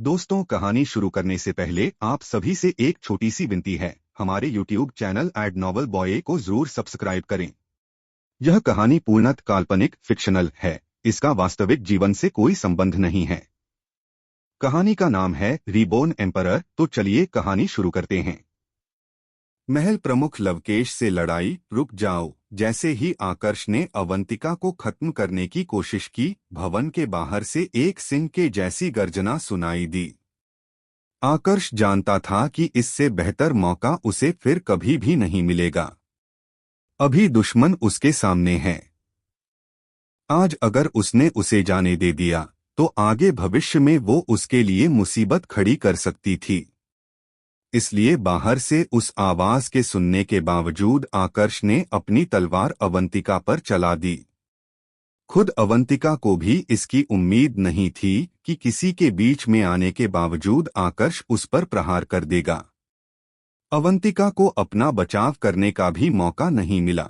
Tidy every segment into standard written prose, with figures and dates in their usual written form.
दोस्तों, कहानी शुरू करने से पहले आप सभी से एक छोटी सी विनती है। हमारे YouTube channel ad novel boy को जरूर सब्सक्राइब करें। यह कहानी पूर्णतः काल्पनिक फिक्शनल है। इसका वास्तविक जीवन से कोई संबंध नहीं है। कहानी का नाम है रीबोर्न एम्परर। तो चलिए कहानी शुरू करते हैं। महल प्रमुख लवकेश से लड़ाई। रुक जाओ। जैसे ही आकर्ष ने अवंतिका को खत्म करने की कोशिश की, भवन के बाहर से एक सिंह के जैसी गर्जना सुनाई दी। आकर्ष जानता था कि इससे बेहतर मौका उसे फिर कभी भी नहीं मिलेगा। अभी दुश्मन उसके सामने है। आज अगर उसने उसे जाने दे दिया तो आगे भविष्य में वो उसके लिए मुसीबत खड़ी कर सकती थी। इसलिए बाहर से उस आवाज के सुनने के बावजूद आकर्ष ने अपनी तलवार अवंतिका पर चला दी। खुद अवंतिका को भी इसकी उम्मीद नहीं थी कि किसी के बीच में आने के बावजूद आकर्ष उस पर प्रहार कर देगा। अवंतिका को अपना बचाव करने का भी मौका नहीं मिला।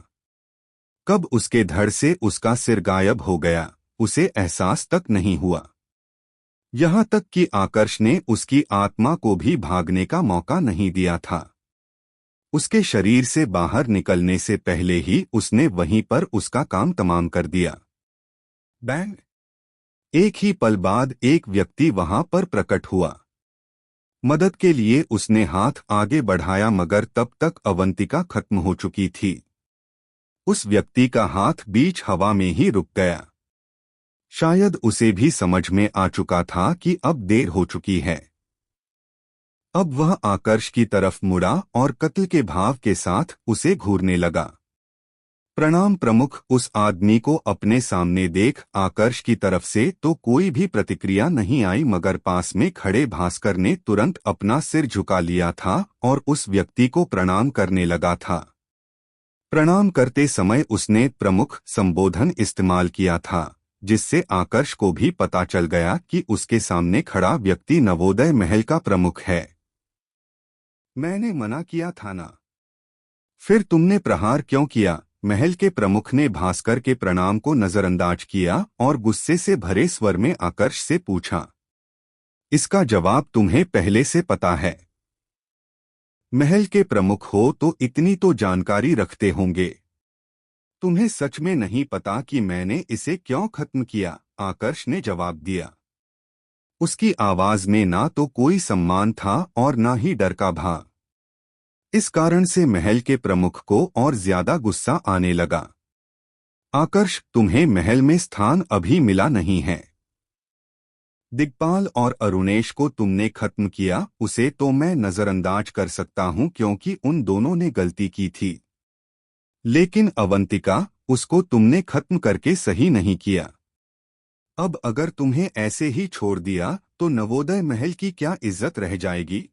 कब उसके धड़ से उसका सिर गायब हो गया, उसे एहसास तक नहीं हुआ। यहाँ तक कि आकर्ष ने उसकी आत्मा को भी भागने का मौका नहीं दिया था। उसके शरीर से बाहर निकलने से पहले ही उसने वहीं पर उसका काम तमाम कर दिया। बैंग! एक ही पल बाद एक व्यक्ति वहां पर प्रकट हुआ। मदद के लिए उसने हाथ आगे बढ़ाया, मगर तब तक अवंतिका खत्म हो चुकी थी। उस व्यक्ति का हाथ बीच हवा में ही रुक गया। शायद उसे भी समझ में आ चुका था कि अब देर हो चुकी है। अब वह आकर्ष की तरफ मुड़ा और कत्ल के भाव के साथ उसे घूरने लगा। प्रणाम प्रमुख। उस आदमी को अपने सामने देख आकर्ष की तरफ से तो कोई भी प्रतिक्रिया नहीं आई, मगर पास में खड़े भास्कर ने तुरंत अपना सिर झुका लिया था और उस व्यक्ति को प्रणाम करने लगा था। प्रणाम करते समय उसने प्रमुख संबोधन इस्तेमाल किया था, जिससे आकर्ष को भी पता चल गया कि उसके सामने खड़ा व्यक्ति नवोदय महल का प्रमुख है। मैंने मना किया था ना, फिर तुमने प्रहार क्यों किया? महल के प्रमुख ने भास्कर के प्रणाम को नजरअंदाज किया और गुस्से से भरे स्वर में आकर्ष से पूछा। इसका जवाब तुम्हें पहले से पता है। महल के प्रमुख हो तो इतनी तो जानकारी रखते होंगे। तुम्हें सच में नहीं पता कि मैंने इसे क्यों खत्म किया? आकर्ष ने जवाब दिया। उसकी आवाज में ना तो कोई सम्मान था और ना ही डर का भाव। इस कारण से महल के प्रमुख को और ज्यादा गुस्सा आने लगा। आकर्ष, तुम्हें महल में स्थान अभी मिला नहीं है। दिग्पाल और अरुणेश को तुमने खत्म किया, उसे तो मैं नजरअंदाज कर सकता हूं क्योंकि उन दोनों ने गलती की थी। लेकिन अवंतिका, उसको तुमने खत्म करके सही नहीं किया। अब अगर तुम्हें ऐसे ही छोड़ दिया तो नवोदय महल की क्या इज्जत रह जाएगी?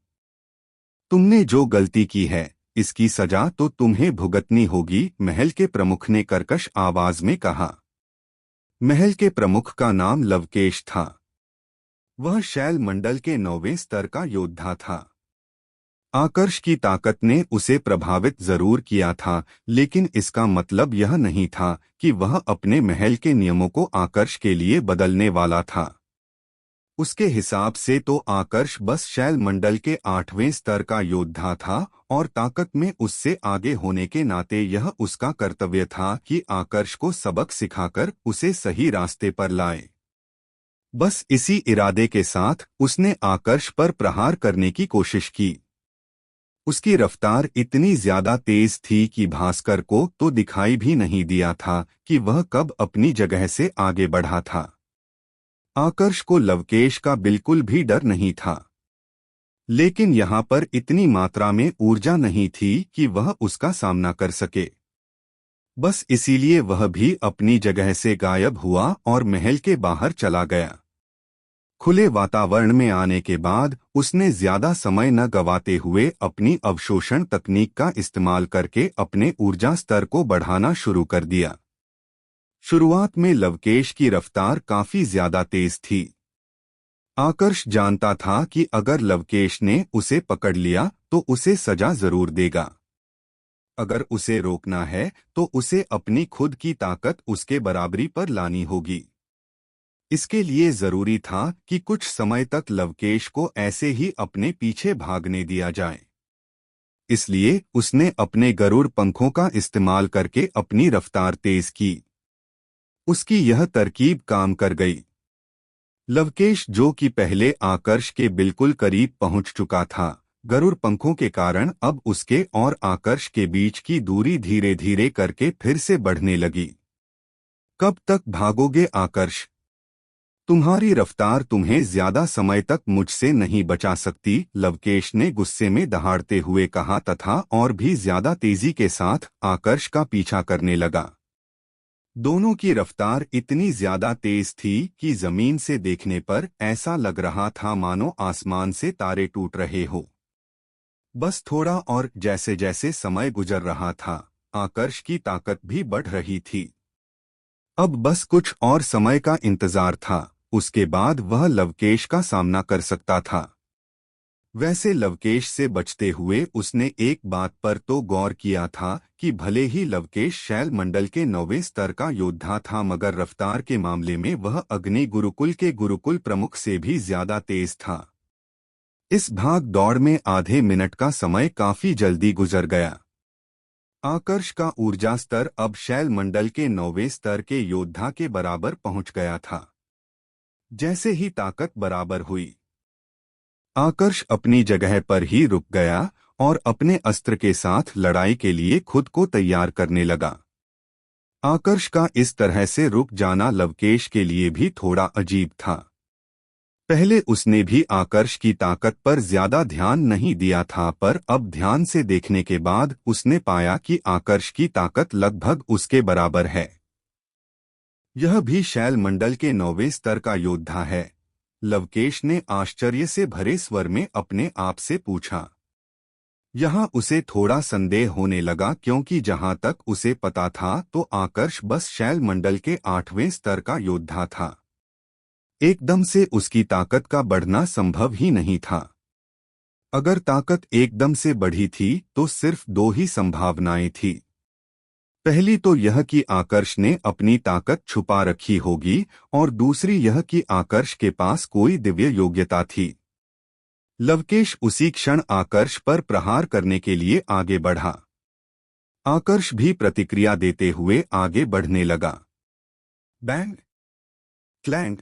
तुमने जो गलती की है इसकी सजा तो तुम्हें भुगतनी होगी, महल के प्रमुख ने कर्कश आवाज में कहा। महल के प्रमुख का नाम लवकेश था। वह शैल मंडल के 9वें स्तर का योद्धा था। आकर्ष की ताकत ने उसे प्रभावित जरूर किया था, लेकिन इसका मतलब यह नहीं था कि वह अपने महल के नियमों को आकर्ष के लिए बदलने वाला था। उसके हिसाब से तो आकर्ष बस शैल मंडल के 8वें स्तर का योद्धा था और ताकत में उससे आगे होने के नाते यह उसका कर्तव्य था कि आकर्ष को सबक सिखाकर उसे सही रास्ते पर लाए। बस इसी इरादे के साथ उसने आकर्ष पर प्रहार करने की कोशिश की। उसकी रफ्तार इतनी ज्यादा तेज थी कि भास्कर को तो दिखाई भी नहीं दिया था कि वह कब अपनी जगह से आगे बढ़ा था। आकर्ष को लवकेश का बिल्कुल भी डर नहीं था, लेकिन यहाँ पर इतनी मात्रा में ऊर्जा नहीं थी कि वह उसका सामना कर सके। बस इसीलिए वह भी अपनी जगह से गायब हुआ और महल के बाहर चला गया। खुले वातावरण में आने के बाद उसने ज्यादा समय न गवाते हुए अपनी अवशोषण तकनीक का इस्तेमाल करके अपने ऊर्जा स्तर को बढ़ाना शुरू कर दिया। शुरुआत में लवकेश की रफ्तार काफी ज्यादा तेज थी। आकर्ष जानता था कि अगर लवकेश ने उसे पकड़ लिया तो उसे सजा जरूर देगा। अगर उसे रोकना है तो उसे अपनी खुद की ताकत उसके बराबरी पर लानी होगी। इसके लिए जरूरी था कि कुछ समय तक लवकेश को ऐसे ही अपने पीछे भागने दिया जाए। इसलिए उसने अपने गरुड़ पंखों का इस्तेमाल करके अपनी रफ्तार तेज की। उसकी यह तरकीब काम कर गई। लवकेश, जो कि पहले आकर्ष के बिल्कुल करीब पहुंच चुका था, गरुड़ पंखों के कारण अब उसके और आकर्ष के बीच की दूरी धीरे धीरे करके फिर से बढ़ने लगी। कब तक भागोगे आकर्ष? तुम्हारी रफ्तार तुम्हें ज्यादा समय तक मुझसे नहीं बचा सकती, लवकेश ने गुस्से में दहाड़ते हुए कहा तथा और भी ज्यादा तेजी के साथ आकर्ष का पीछा करने लगा। दोनों की रफ्तार इतनी ज्यादा तेज थी कि जमीन से देखने पर ऐसा लग रहा था मानो आसमान से तारे टूट रहे हो। बस थोड़ा और जैसे जैसे समय गुजर रहा था, आकर्ष की ताकत भी बढ़ रही थी। अब बस कुछ और समय का इंतजार था, उसके बाद वह लवकेश का सामना कर सकता था। वैसे लवकेश से बचते हुए उसने एक बात पर तो गौर किया था कि भले ही लवकेश शैल मंडल के 9वें स्तर का योद्धा था, मगर रफ्तार के मामले में वह अग्नि गुरुकुल के गुरुकुल प्रमुख से भी ज्यादा तेज था। इस भाग दौड़ में आधे मिनट का समय काफी जल्दी गुजर गया। आकर्ष का ऊर्जा स्तर अब शैल मंडल के 9वें स्तर के योद्धा के बराबर पहुंच गया था। जैसे ही ताकत बराबर हुई, आकर्ष अपनी जगह पर ही रुक गया और अपने अस्त्र के साथ लड़ाई के लिए खुद को तैयार करने लगा। आकर्ष का इस तरह से रुक जाना लवकेश के लिए भी थोड़ा अजीब था। पहले उसने भी आकर्ष की ताकत पर ज्यादा ध्यान नहीं दिया था, पर अब ध्यान से देखने के बाद उसने पाया कि आकर्ष की ताकत लगभग उसके बराबर है। यह भी शैल मंडल के 9वें स्तर का योद्धा है, लवकेश ने आश्चर्य से भरे स्वर में अपने आप से पूछा। यहाँ उसे थोड़ा संदेह होने लगा, क्योंकि जहाँ तक उसे पता था तो आकर्ष बस शैल मंडल के 8वें स्तर का योद्धा था। एकदम से उसकी ताकत का बढ़ना संभव ही नहीं था। अगर ताकत एकदम से बढ़ी थी तो सिर्फ दो ही संभावनाएं थी। पहली तो यह कि आकर्ष ने अपनी ताकत छुपा रखी होगी, और दूसरी यह कि आकर्ष के पास कोई दिव्य योग्यता थी। लवकेश उसी क्षण आकर्ष पर प्रहार करने के लिए आगे बढ़ा। आकर्ष भी प्रतिक्रिया देते हुए आगे बढ़ने लगा। बैंग क्लैंग,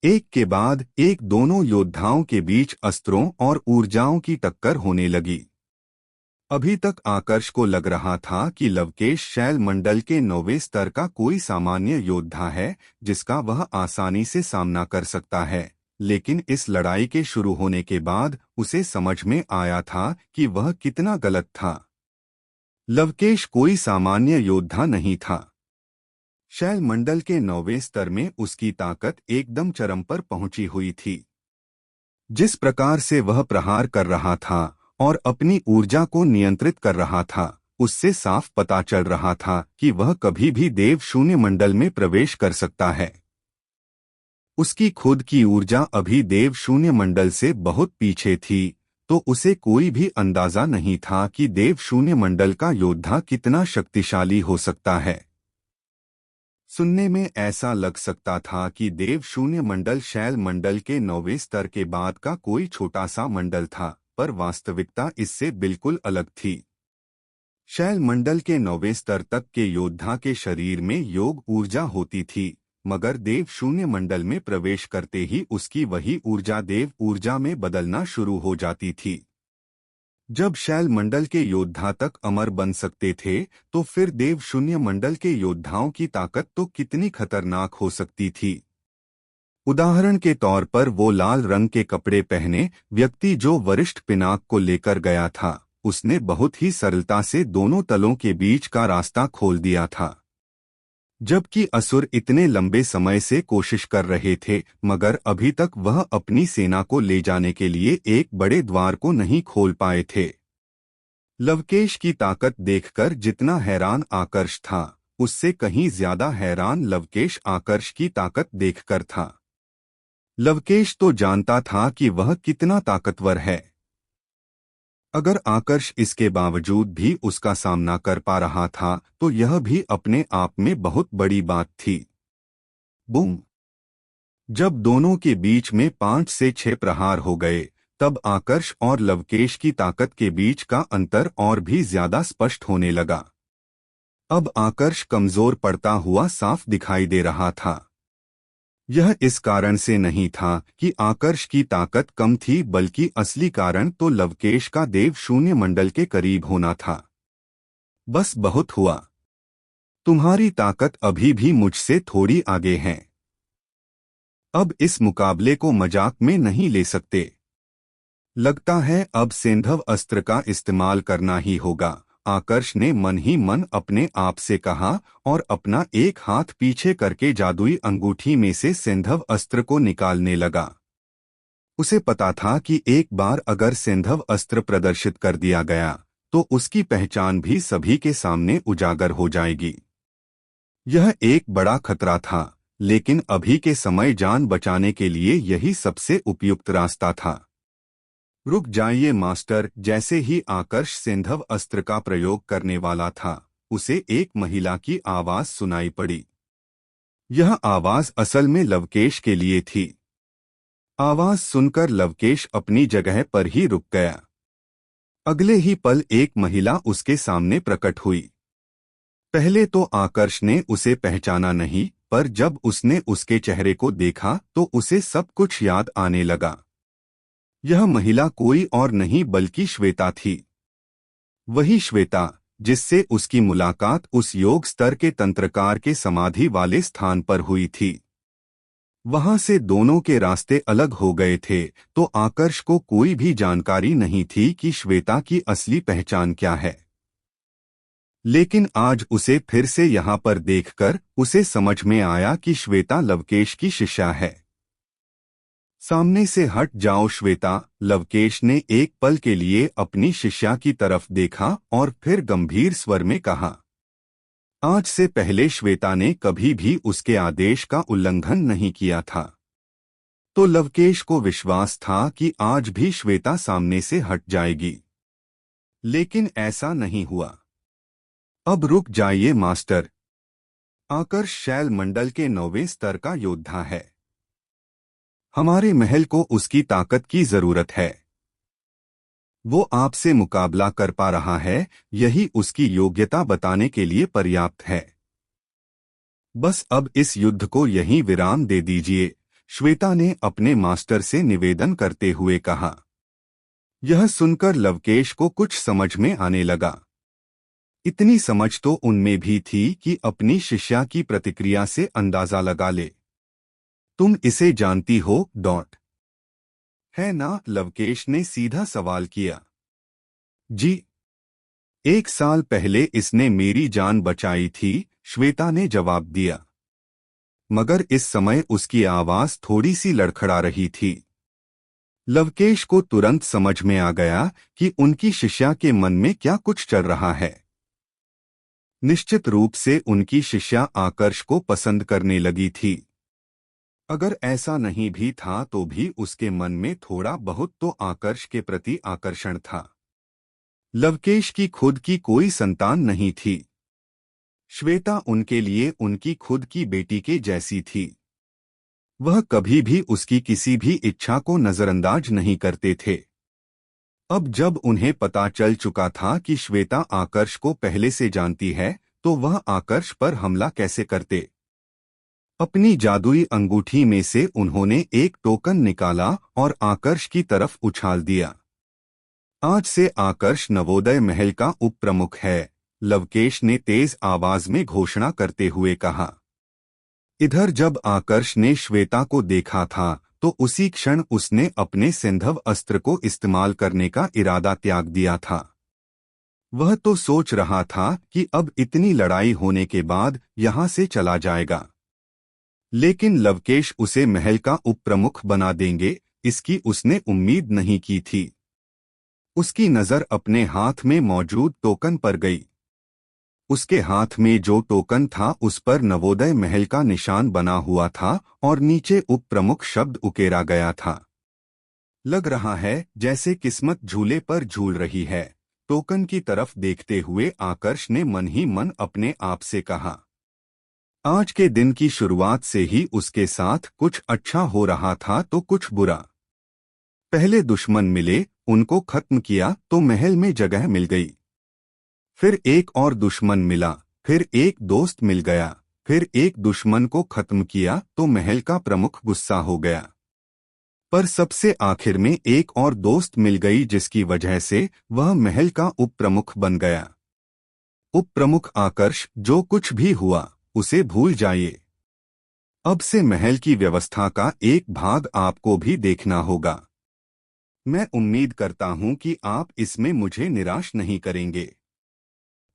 एक के बाद एक दोनों योद्धाओं के बीच अस्त्रों और ऊर्जाओं की टक्कर होने लगी। अभी तक आकर्ष को लग रहा था कि लवकेश शैल मंडल के 9वें स्तर का कोई सामान्य योद्धा है जिसका वह आसानी से सामना कर सकता है, लेकिन इस लड़ाई के शुरू होने के बाद उसे समझ में आया था कि वह कितना गलत था। लवकेश कोई सामान्य योद्धा नहीं था। शैल मंडल के 9वें स्तर में उसकी ताकत एकदम चरम पर पहुंची हुई थी। जिस प्रकार से वह प्रहार कर रहा था और अपनी ऊर्जा को नियंत्रित कर रहा था, उससे साफ पता चल रहा था कि वह कभी भी देव शून्य मंडल में प्रवेश कर सकता है। उसकी खुद की ऊर्जा अभी देव शून्य मंडल से बहुत पीछे थी, तो उसे कोई भी अंदाजा नहीं था कि देव शून्य मंडल का योद्धा कितना शक्तिशाली हो सकता है। सुनने में ऐसा लग सकता था कि देव शून्य मंडल शैल मंडल के 9वें स्तर के बाद का कोई छोटा सा मंडल था, पर वास्तविकता इससे बिल्कुल अलग थी। शैल मंडल के 9वें स्तर तक के योद्धा के शरीर में योग ऊर्जा होती थी, मगर देव शून्य मंडल में प्रवेश करते ही उसकी वही ऊर्जा देव ऊर्जा में बदलना शुरू हो जाती थी। जब शैल मंडल के योद्धा तक अमर बन सकते थे, तो फिर देव शून्य मंडल के योद्धाओं की ताकत तो कितनी खतरनाक हो सकती थी। उदाहरण के तौर पर वो लाल रंग के कपड़े पहने व्यक्ति जो वरिष्ठ पिनाक को लेकर गया था, उसने बहुत ही सरलता से दोनों तलों के बीच का रास्ता खोल दिया था। जबकि असुर इतने लंबे समय से कोशिश कर रहे थे, मगर अभी तक वह अपनी सेना को ले जाने के लिए एक बड़े द्वार को नहीं खोल पाए थे। लवकेश की ताकत देखकर जितना हैरान आकर्ष था, उससे कहीं ज्यादा हैरान लवकेश आकर्ष की ताकत देखकर था। लवकेश तो जानता था कि वह कितना ताकतवर है। अगर आकर्ष इसके बावजूद भी उसका सामना कर पा रहा था, तो यह भी अपने आप में बहुत बड़ी बात थी। बूम! जब दोनों के बीच में 5 से 6 प्रहार हो गए, तब आकर्ष और लवकेश की ताकत के बीच का अंतर और भी ज्यादा स्पष्ट होने लगा। अब आकर्ष कमजोर पड़ता हुआ साफ दिखाई दे रहा था। यह इस कारण से नहीं था कि आकर्ष की ताकत कम थी, बल्कि असली कारण तो लवकेश का देव शून्य मंडल के करीब होना था। बस बहुत हुआ। तुम्हारी ताकत अभी भी मुझसे थोड़ी आगे है। अब इस मुकाबले को मजाक में नहीं ले सकते। लगता है अब सेंधव अस्त्र का इस्तेमाल करना ही होगा, आकर्ष ने मन ही मन अपने आप से कहा और अपना एक हाथ पीछे करके जादुई अंगूठी में से सेंधव अस्त्र को निकालने लगा। उसे पता था कि एक बार अगर सेंधव अस्त्र प्रदर्शित कर दिया गया तो उसकी पहचान भी सभी के सामने उजागर हो जाएगी। यह एक बड़ा खतरा था, लेकिन अभी के समय जान बचाने के लिए यही सबसे उपयुक्त रास्ता था। रुक जाइए मास्टर। जैसे ही आकर्ष सेंधव अस्त्र का प्रयोग करने वाला था, उसे एक महिला की आवाज सुनाई पड़ी। यह आवाज असल में लवकेश के लिए थी। आवाज सुनकर लवकेश अपनी जगह पर ही रुक गया। अगले ही पल एक महिला उसके सामने प्रकट हुई। पहले तो आकर्ष ने उसे पहचाना नहीं, पर जब उसने उसके चेहरे को देखा तो उसे सब कुछ याद आने लगा। यह महिला कोई और नहीं बल्कि श्वेता थी। वही श्वेता जिससे उसकी मुलाकात उस योग स्तर के तंत्रकार के समाधि वाले स्थान पर हुई थी। वहां से दोनों के रास्ते अलग हो गए थे, तो आकर्ष को कोई भी जानकारी नहीं थी कि श्वेता की असली पहचान क्या है। लेकिन आज उसे फिर से यहाँ पर देखकर उसे समझ में आया कि श्वेता लवकेश की शिष्या है। सामने से हट जाओ श्वेता। लवकेश ने एक पल के लिए अपनी शिष्या की तरफ देखा और फिर गंभीर स्वर में कहा। आज से पहले श्वेता ने कभी भी उसके आदेश का उल्लंघन नहीं किया था, तो लवकेश को विश्वास था कि आज भी श्वेता सामने से हट जाएगी। लेकिन ऐसा नहीं हुआ। अब रुक जाइए मास्टर। आकर्ष शैल मंडल के 9वें स्तर का योद्धा है। हमारे महल को उसकी ताकत की जरूरत है। वो आपसे मुकाबला कर पा रहा है, यही उसकी योग्यता बताने के लिए पर्याप्त है। बस अब इस युद्ध को यहीं विराम दे दीजिए, श्वेता ने अपने मास्टर से निवेदन करते हुए कहा। यह सुनकर लवकेश को कुछ समझ में आने लगा। इतनी समझ तो उनमें भी थी कि अपनी शिष्या की प्रतिक्रिया से अंदाजा लगा ले। तुम इसे जानती हो है ना? लवकेश ने सीधा सवाल किया। जी। 1 साल पहले इसने मेरी जान बचाई थी, श्वेता ने जवाब दिया। मगर इस समय उसकी आवाज थोड़ी सी लड़खड़ा रही थी। लवकेश को तुरंत समझ में आ गया कि उनकी शिष्या के मन में क्या कुछ चल रहा है। निश्चित रूप से उनकी शिष्या आकर्ष को पसंद करने लगी थी। अगर ऐसा नहीं भी था तो भी उसके मन में थोड़ा बहुत तो आकर्ष के प्रति आकर्षण था। लवकेश की खुद की कोई संतान नहीं थी। श्वेता उनके लिए उनकी खुद की बेटी के जैसी थी। वह कभी भी उसकी किसी भी इच्छा को नजरअंदाज नहीं करते थे। अब जब उन्हें पता चल चुका था कि श्वेता आकर्ष को पहले से जानती है, तो वह आकर्ष पर हमला कैसे करते। अपनी जादुई अंगूठी में से उन्होंने एक टोकन निकाला और आकर्ष की तरफ उछाल दिया। आज से आकर्ष नवोदय महल का उप प्रमुख है, लवकेश ने तेज आवाज में घोषणा करते हुए कहा। इधर जब आकर्ष ने श्वेता को देखा था तो उसी क्षण उसने अपने सेंधव अस्त्र को इस्तेमाल करने का इरादा त्याग दिया था। वह तो सोच रहा था कि अब इतनी लड़ाई होने के बाद यहां से चला जाएगा, लेकिन लवकेश उसे महल का उप प्रमुख बना देंगे, इसकी उसने उम्मीद नहीं की थी। उसकी नजर अपने हाथ में मौजूद टोकन पर गई। उसके हाथ में जो टोकन था उस पर नवोदय महल का निशान बना हुआ था और नीचे उप प्रमुख शब्द उकेरा गया था। लग रहा है जैसे किस्मत झूले पर झूल रही है। टोकन की तरफ देखते हुए आकर्ष ने मन ही मन अपने आप से कहा। आज के दिन की शुरुआत से ही उसके साथ कुछ अच्छा हो रहा था तो कुछ बुरा। पहले दुश्मन मिले, उनको खत्म किया तो महल में जगह मिल गई। फिर एक और दुश्मन मिला, फिर एक दोस्त मिल गया, फिर एक दुश्मन को खत्म किया तो महल का प्रमुख गुस्सा हो गया। पर सबसे आखिर में एक और दोस्त मिल गई जिसकी वजह से वह महल का उप प्रमुख बन गया। उप प्रमुख आकर्ष, जो कुछ भी हुआ उसे भूल जाइए। अब से महल की व्यवस्था का एक भाग आपको भी देखना होगा। मैं उम्मीद करता हूं कि आप इसमें मुझे निराश नहीं करेंगे।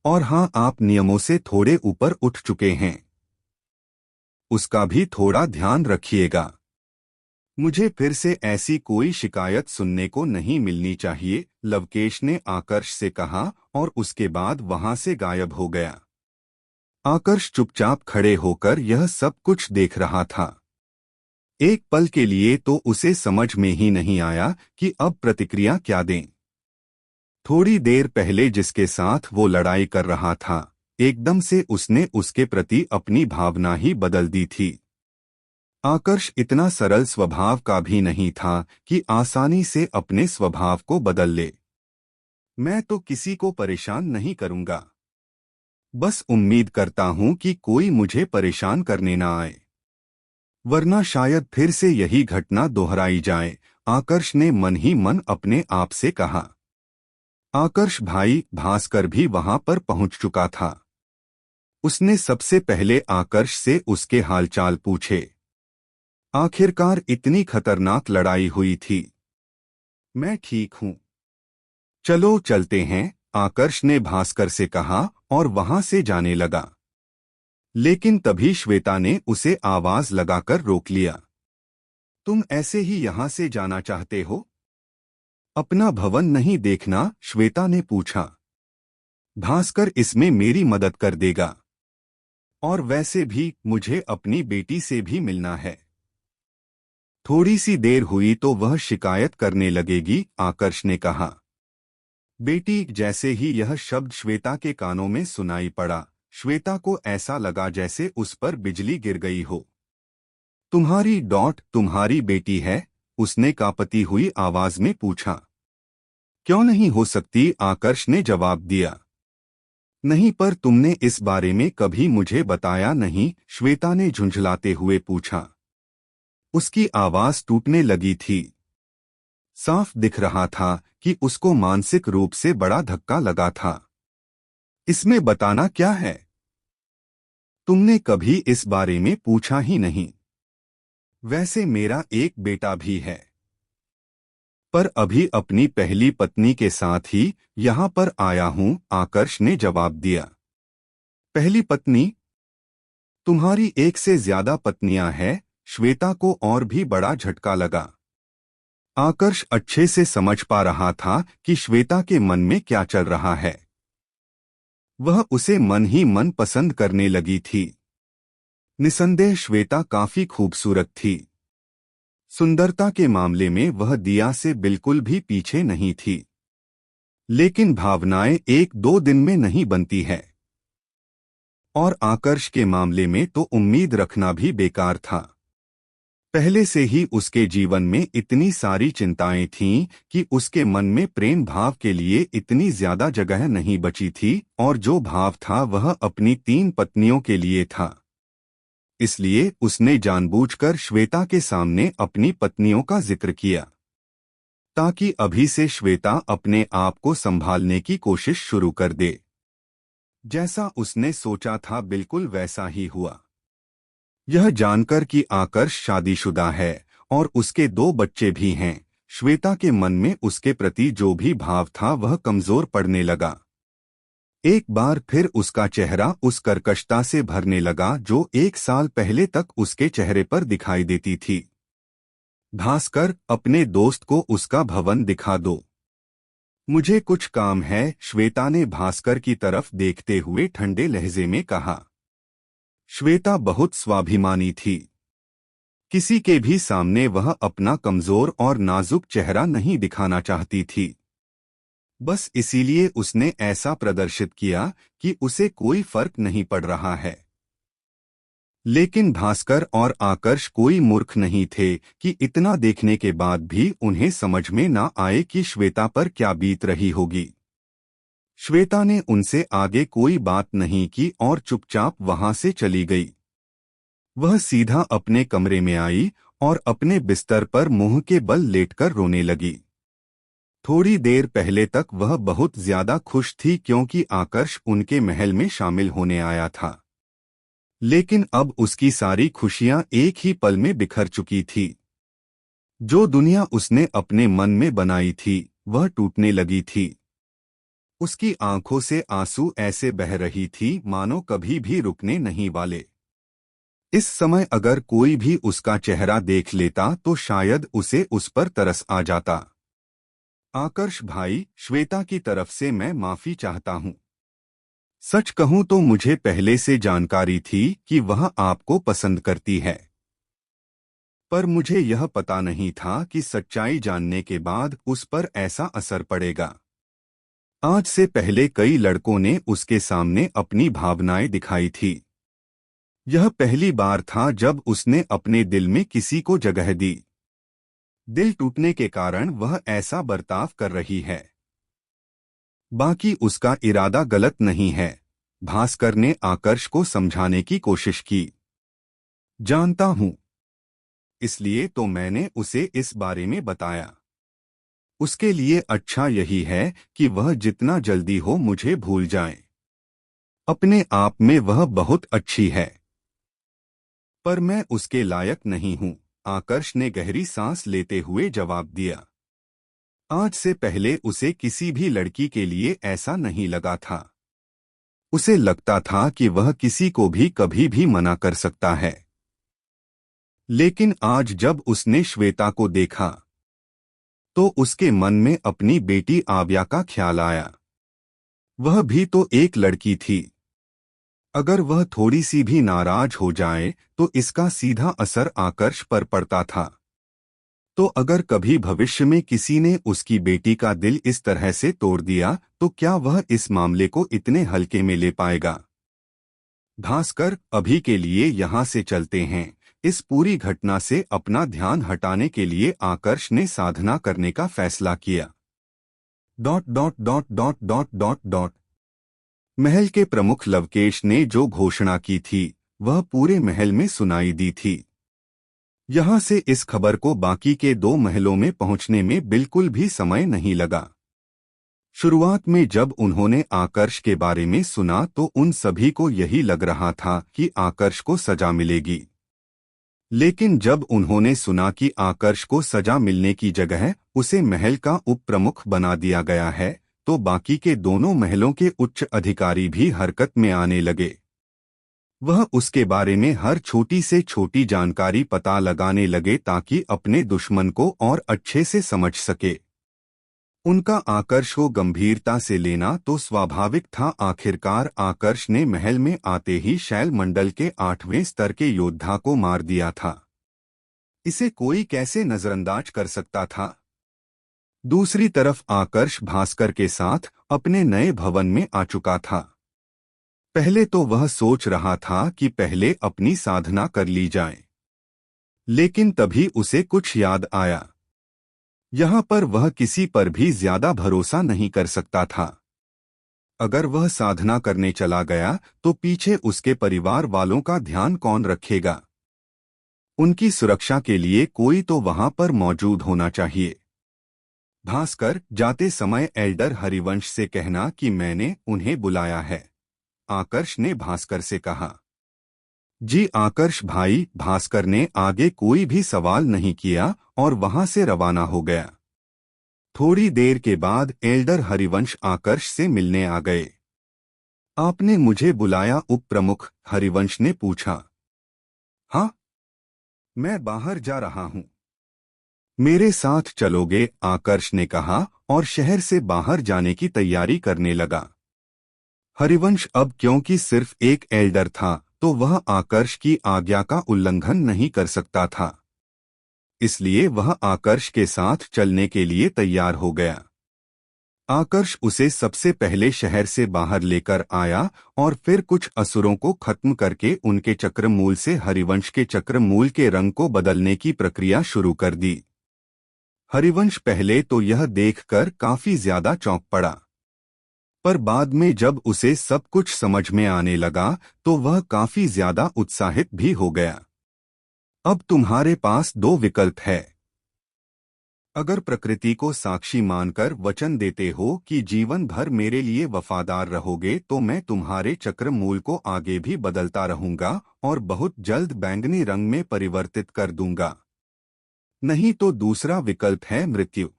और हाँ, आप नियमों से थोड़े ऊपर उठ चुके हैं, उसका भी थोड़ा ध्यान रखिएगा। मुझे फिर से ऐसी कोई शिकायत सुनने को नहीं मिलनी चाहिए, लवकेश ने आकर्ष से कहा और उसके बाद वहां से गायब हो गया। आकर्ष चुपचाप खड़े होकर यह सब कुछ देख रहा था। एक पल के लिए तो उसे समझ में ही नहीं आया कि अब प्रतिक्रिया क्या दें। थोड़ी देर पहले जिसके साथ वो लड़ाई कर रहा था, एकदम से उसने उसके प्रति अपनी भावना ही बदल दी थी। आकर्ष इतना सरल स्वभाव का भी नहीं था कि आसानी से अपने स्वभाव को बदल ले। मैं तो किसी को परेशान नहीं करूंगा, बस उम्मीद करता हूं कि कोई मुझे परेशान करने ना आए, वरना शायद फिर से यही घटना दोहराई जाए, आकर्ष ने मन ही मन अपने आप से कहा। आकर्ष भाई भास्कर भी वहां पर पहुंच चुका था। उसने सबसे पहले आकर्ष से उसके हालचाल पूछे। आखिरकार इतनी खतरनाक लड़ाई हुई थी। मैं ठीक हूं, चलो चलते हैं, आकर्ष ने भास्कर से कहा और वहां से जाने लगा। लेकिन तभी श्वेता ने उसे आवाज लगाकर रोक लिया। तुम ऐसे ही यहां से जाना चाहते हो? अपना भवन नहीं देखना? श्वेता ने पूछा। भास्कर इसमें मेरी मदद कर देगा, और वैसे भी मुझे अपनी बेटी से भी मिलना है। थोड़ी सी देर हुई तो वह शिकायत करने लगेगी, आकर्ष ने कहा। बेटी, जैसे ही यह शब्द श्वेता के कानों में सुनाई पड़ा, श्वेता को ऐसा लगा जैसे उस पर बिजली गिर गई हो। तुम्हारी बेटी है? उसने कांपती हुई आवाज में पूछा। क्यों नहीं हो सकती? आकर्ष ने जवाब दिया। नहीं, पर तुमने इस बारे में कभी मुझे बताया नहीं, श्वेता ने झुंझलाते हुए पूछा। उसकी आवाज टूटने लगी थी। साफ दिख रहा था कि उसको मानसिक रूप से बड़ा धक्का लगा था। इसमें बताना क्या है? तुमने कभी इस बारे में पूछा ही नहीं। वैसे मेरा एक बेटा भी है, पर अभी अपनी पहली पत्नी के साथ ही यहां पर आया हूं, आकर्ष ने जवाब दिया। पहली पत्नी? तुम्हारी एक से ज्यादा पत्नियां हैं? श्वेता को और भी बड़ा झटका लगा। आकर्ष अच्छे से समझ पा रहा था कि श्वेता के मन में क्या चल रहा है। वह उसे मन ही मन पसंद करने लगी थी। निसंदेह श्वेता काफी खूबसूरत थी। सुंदरता के मामले में वह दिया से बिल्कुल भी पीछे नहीं थी। लेकिन भावनाएं एक दो दिन में नहीं बनती है, और आकर्ष के मामले में तो उम्मीद रखना भी बेकार था। पहले से ही उसके जीवन में इतनी सारी चिंताएं थीं कि उसके मन में प्रेम भाव के लिए इतनी ज्यादा जगह नहीं बची थी, और जो भाव था वह अपनी 3 पत्नियों के लिए था। इसलिए उसने जानबूझकर श्वेता के सामने अपनी पत्नियों का जिक्र किया, ताकि अभी से श्वेता अपने आप को संभालने की कोशिश शुरू कर दे। जैसा उसने सोचा था बिल्कुल वैसा ही हुआ। यह जानकर कि आकर्ष शादीशुदा है और उसके 2 बच्चे भी हैं, श्वेता के मन में उसके प्रति जो भी भाव था वह कमजोर पड़ने लगा। एक बार फिर उसका चेहरा उस कर्कशता से भरने लगा जो 1 साल पहले तक उसके चेहरे पर दिखाई देती थी। भास्कर, अपने दोस्त को उसका भवन दिखा दो। मुझे कुछ काम है, श्वेता ने भास्कर की तरफ देखते हुए ठंडे लहजे में कहा। श्वेता बहुत स्वाभिमानी थी। किसी के भी सामने वह अपना कमजोर और नाजुक चेहरा नहीं दिखाना चाहती थी। बस इसीलिए उसने ऐसा प्रदर्शित किया कि उसे कोई फर्क नहीं पड़ रहा है। लेकिन भास्कर और आकर्ष कोई मूर्ख नहीं थे कि इतना देखने के बाद भी उन्हें समझ में ना आए कि श्वेता पर क्या बीत रही होगी। श्वेता ने उनसे आगे कोई बात नहीं की और चुपचाप वहां से चली गई। वह सीधा अपने कमरे में आई और अपने बिस्तर पर मुंह के बल लेटकर रोने लगी। थोड़ी देर पहले तक वह बहुत ज्यादा खुश थी क्योंकि आकर्ष उनके महल में शामिल होने आया था। लेकिन अब उसकी सारी खुशियां एक ही पल में बिखर चुकी थी। जो दुनिया उसने अपने मन में बनाई थी वह टूटने लगी थी। उसकी आंखों से आंसू ऐसे बह रही थी मानो कभी भी रुकने नहीं वाले। इस समय अगर कोई भी उसका चेहरा देख लेता तो शायद उसे उस पर तरस आ जाता। आकर्ष भाई, श्वेता की तरफ से मैं माफी चाहता हूँ। सच कहूँ तो मुझे पहले से जानकारी थी कि वह आपको पसंद करती है, पर मुझे यह पता नहीं था कि सच्चाई जानने के बाद उस पर ऐसा असर पड़ेगा। आज से पहले कई लड़कों ने उसके सामने अपनी भावनाएं दिखाई थी। यह पहली बार था जब उसने अपने दिल में किसी को जगह दी। दिल टूटने के कारण वह ऐसा बर्ताव कर रही है। बाकी उसका इरादा गलत नहीं है। भास्कर ने आकर्ष को समझाने की कोशिश की। जानता हूं, इसलिए तो मैंने उसे इस बारे में बताया। उसके लिए अच्छा यही है कि वह जितना जल्दी हो मुझे भूल जाए। अपने आप में वह बहुत अच्छी है, पर मैं उसके लायक नहीं हूं, आकर्ष ने गहरी सांस लेते हुए जवाब दिया। आज से पहले उसे किसी भी लड़की के लिए ऐसा नहीं लगा था। उसे लगता था कि वह किसी को भी कभी भी मना कर सकता है। लेकिन आज जब उसने श्वेता को देखा तो उसके मन में अपनी बेटी आव्या का ख्याल आया। वह भी तो एक लड़की थी। अगर वह थोड़ी सी भी नाराज हो जाए तो इसका सीधा असर आकर्ष पर पड़ता था। तो अगर कभी भविष्य में किसी ने उसकी बेटी का दिल इस तरह से तोड़ दिया तो क्या वह इस मामले को इतने हल्के में ले पाएगा? भास्कर, अभी के लिए यहाँ से चलते हैं। इस पूरी घटना से अपना ध्यान हटाने के लिए आकर्ष ने साधना करने का फैसला किया। ... महल के प्रमुख लवकेश ने जो घोषणा की थी वह पूरे महल में सुनाई दी थी। यहाँ से इस खबर को बाकी के 2 महलों में पहुंचने में बिल्कुल भी समय नहीं लगा। शुरुआत में जब उन्होंने आकर्ष के बारे में सुना तो उन सभी को यही लग रहा था कि आकर्ष को सजा मिलेगी। लेकिन जब उन्होंने सुना कि आकर्ष को सजा मिलने की जगह उसे महल का उप प्रमुख बना दिया गया है तो बाकी के दोनों महलों के उच्च अधिकारी भी हरकत में आने लगे। वह उसके बारे में हर छोटी से छोटी जानकारी पता लगाने लगे ताकि अपने दुश्मन को और अच्छे से समझ सके। उनका आकर्ष को गंभीरता से लेना तो स्वाभाविक था। आखिरकार आकर्ष ने महल में आते ही शैल मंडल के 8वें स्तर के योद्धा को मार दिया था। इसे कोई कैसे नजरअंदाज कर सकता था? दूसरी तरफ आकर्ष भास्कर के साथ अपने नए भवन में आ चुका था। पहले तो वह सोच रहा था कि पहले अपनी साधना कर ली जाए, लेकिन तभी उसे कुछ याद आया। यहाँ पर वह किसी पर भी ज्यादा भरोसा नहीं कर सकता था। अगर वह साधना करने चला गया तो पीछे उसके परिवार वालों का ध्यान कौन रखेगा? उनकी सुरक्षा के लिए कोई तो वहां पर मौजूद होना चाहिए। भास्कर, जाते समय एल्डर हरिवंश से कहना कि मैंने उन्हें बुलाया है, आकर्ष ने भास्कर से कहा। जी आकर्ष भाई, भास्कर ने आगे कोई भी सवाल नहीं किया और वहां से रवाना हो गया। थोड़ी देर के बाद एल्डर हरिवंश आकर्ष से मिलने आ गए। आपने मुझे बुलाया उप प्रमुख? हरिवंश ने पूछा। हाँ, मैं बाहर जा रहा हूँ। मेरे साथ चलोगे? आकर्ष ने कहा और शहर से बाहर जाने की तैयारी करने लगा। हरिवंश अब क्योंकि सिर्फ एक एल्डर था तो वह आकर्ष की आज्ञा का उल्लंघन नहीं कर सकता था, इसलिए वह आकर्ष के साथ चलने के लिए तैयार हो गया। आकर्ष उसे सबसे पहले शहर से बाहर लेकर आया और फिर कुछ असुरों को खत्म करके उनके चक्रमूल से हरिवंश के चक्रमूल के रंग को बदलने की प्रक्रिया शुरू कर दी। हरिवंश पहले तो यह देखकर काफी ज्यादा चौंक पड़ा, पर बाद में जब उसे सब कुछ समझ में आने लगा तो वह काफी ज्यादा उत्साहित भी हो गया। अब तुम्हारे पास दो विकल्प है। अगर प्रकृति को साक्षी मानकर वचन देते हो कि जीवन भर मेरे लिए वफादार रहोगे तो मैं तुम्हारे चक्रमूल को आगे भी बदलता रहूंगा और बहुत जल्द बैंगनी रंग में परिवर्तित कर दूंगा। नहीं तो दूसरा विकल्प है मृत्यु।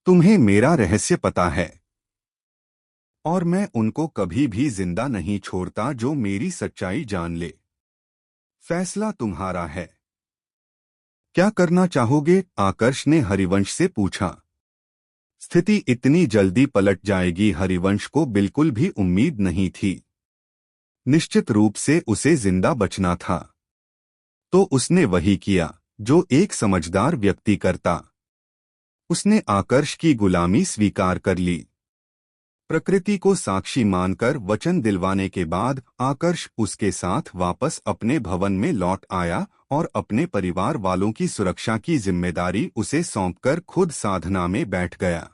तुम्हें मेरा रहस्य पता है और मैं उनको कभी भी जिंदा नहीं छोड़ता जो मेरी सच्चाई जान ले। फैसला तुम्हारा है। क्या करना चाहोगे? आकर्ष ने हरिवंश से पूछा। स्थिति इतनी जल्दी पलट जाएगी हरिवंश को बिल्कुल भी उम्मीद नहीं थी। निश्चित रूप से उसे जिंदा बचना था, तो उसने वही किया जो एक समझदार व्यक्ति करता। उसने आकर्ष की गुलामी स्वीकार कर ली। प्रकृति को साक्षी मानकर वचन दिलवाने के बाद आकर्ष उसके साथ वापस अपने भवन में लौट आया और अपने परिवार वालों की सुरक्षा की जिम्मेदारी उसे सौंपकर खुद साधना में बैठ गया।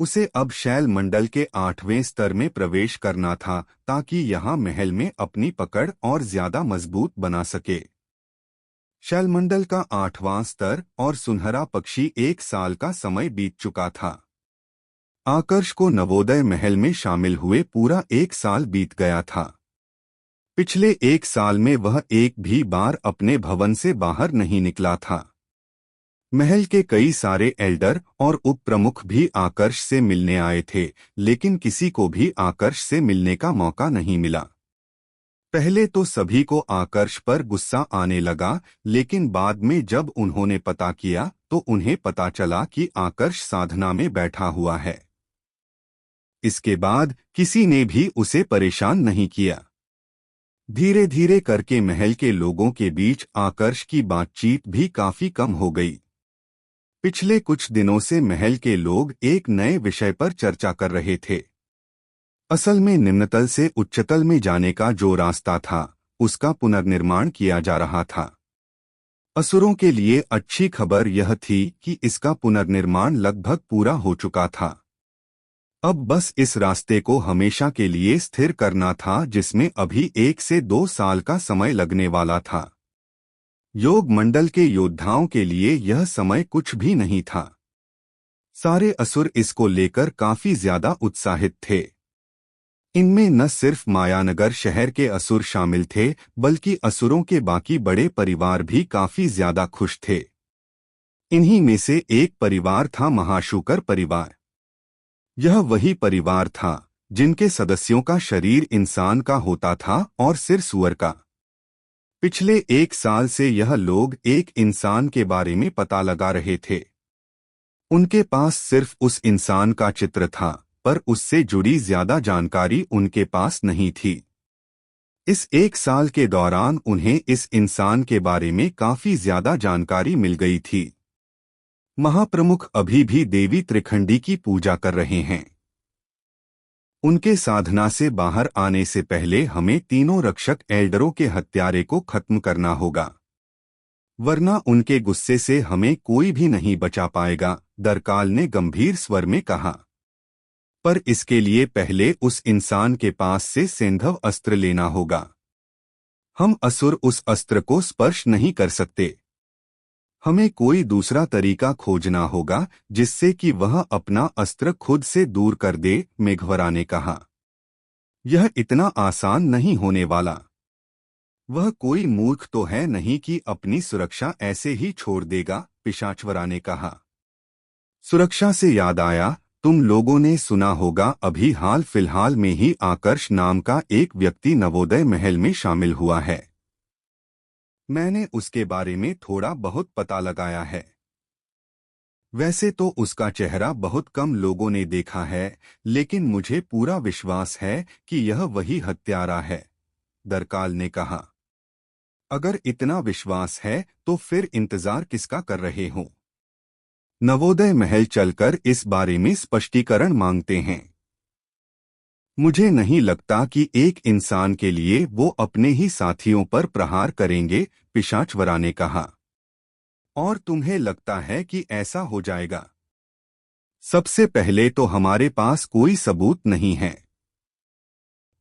उसे अब शैल मंडल के 8वें स्तर में प्रवेश करना था ताकि यहाँ महल में अपनी पकड़ और ज्यादा मजबूत बना सके। शैलमंडल का 8वां स्तर और सुनहरा पक्षी 1 साल का समय बीत चुका था। आकर्ष को नवोदय महल में शामिल हुए पूरा 1 साल बीत गया था। पिछले 1 साल में वह एक भी बार अपने भवन से बाहर नहीं निकला था। महल के कई सारे एल्डर और उप प्रमुख भी आकर्ष से मिलने आए थे, लेकिन किसी को भी आकर्ष से मिलने का मौका नहीं मिला। पहले तो सभी को आकर्ष पर गुस्सा आने लगा, लेकिन बाद में जब उन्होंने पता किया तो उन्हें पता चला कि आकर्ष साधना में बैठा हुआ है। इसके बाद किसी ने भी उसे परेशान नहीं किया। धीरे धीरे करके महल के लोगों के बीच आकर्ष की बातचीत भी काफी कम हो गई। पिछले कुछ दिनों से महल के लोग एक नए विषय पर चर्चा कर रहे थे। असल में निम्नतल से उच्चतल में जाने का जो रास्ता था उसका पुनर्निर्माण किया जा रहा था। असुरों के लिए अच्छी खबर यह थी कि इसका पुनर्निर्माण लगभग पूरा हो चुका था। अब बस इस रास्ते को हमेशा के लिए स्थिर करना था, जिसमें अभी 1 से 2 साल का समय लगने वाला था। योग मंडल के योद्धाओं के लिए यह समय कुछ भी नहीं था। सारे असुर इसको लेकर काफी ज्यादा उत्साहित थे। इनमें न सिर्फ मायानगर शहर के असुर शामिल थे, बल्कि असुरों के बाकी बड़े परिवार भी काफी ज्यादा खुश थे। इन्हीं में से एक परिवार था महाशूकर परिवार। यह वही परिवार था जिनके सदस्यों का शरीर इंसान का होता था और सिर सूअर का। पिछले 1 साल से यह लोग एक इंसान के बारे में पता लगा रहे थे। उनके पास सिर्फ उस इंसान का चित्र था, पर उससे जुड़ी ज्यादा जानकारी उनके पास नहीं थी। इस 1 साल के दौरान उन्हें इस इंसान के बारे में काफी ज्यादा जानकारी मिल गई थी। महाप्रमुख अभी भी देवी त्रिखंडी की पूजा कर रहे हैं। उनके साधना से बाहर आने से पहले हमें तीनों रक्षक एल्डरों के हत्यारे को खत्म करना होगा, वरना उनके गुस्से से हमें कोई भी नहीं बचा पाएगा, दरकाल ने गंभीर स्वर में कहा। पर इसके लिए पहले उस इंसान के पास से सेंधव अस्त्र लेना होगा। हम असुर उस अस्त्र को स्पर्श नहीं कर सकते। हमें कोई दूसरा तरीका खोजना होगा जिससे कि वह अपना अस्त्र खुद से दूर कर दे, मेघवरा ने कहा। यह इतना आसान नहीं होने वाला। वह कोई मूर्ख तो है नहीं कि अपनी सुरक्षा ऐसे ही छोड़ देगा, पिशाचवरा ने कहा। सुरक्षा से याद आया, तुम लोगों ने सुना होगा अभी हाल फिलहाल में ही आकर्ष नाम का एक व्यक्ति नवोदय महल में शामिल हुआ है। मैंने उसके बारे में थोड़ा बहुत पता लगाया है। वैसे तो उसका चेहरा बहुत कम लोगों ने देखा है, लेकिन मुझे पूरा विश्वास है कि यह वही हत्यारा है, दरकाल ने कहा। अगर इतना विश्वास है तो फिर इंतजार किसका कर रहे हो? नवोदय महल चलकर इस बारे में स्पष्टीकरण मांगते हैं। मुझे नहीं लगता कि एक इंसान के लिए वो अपने ही साथियों पर प्रहार करेंगे, पिशाचवरा ने कहा। और तुम्हें लगता है कि ऐसा हो जाएगा? सबसे पहले तो हमारे पास कोई सबूत नहीं है।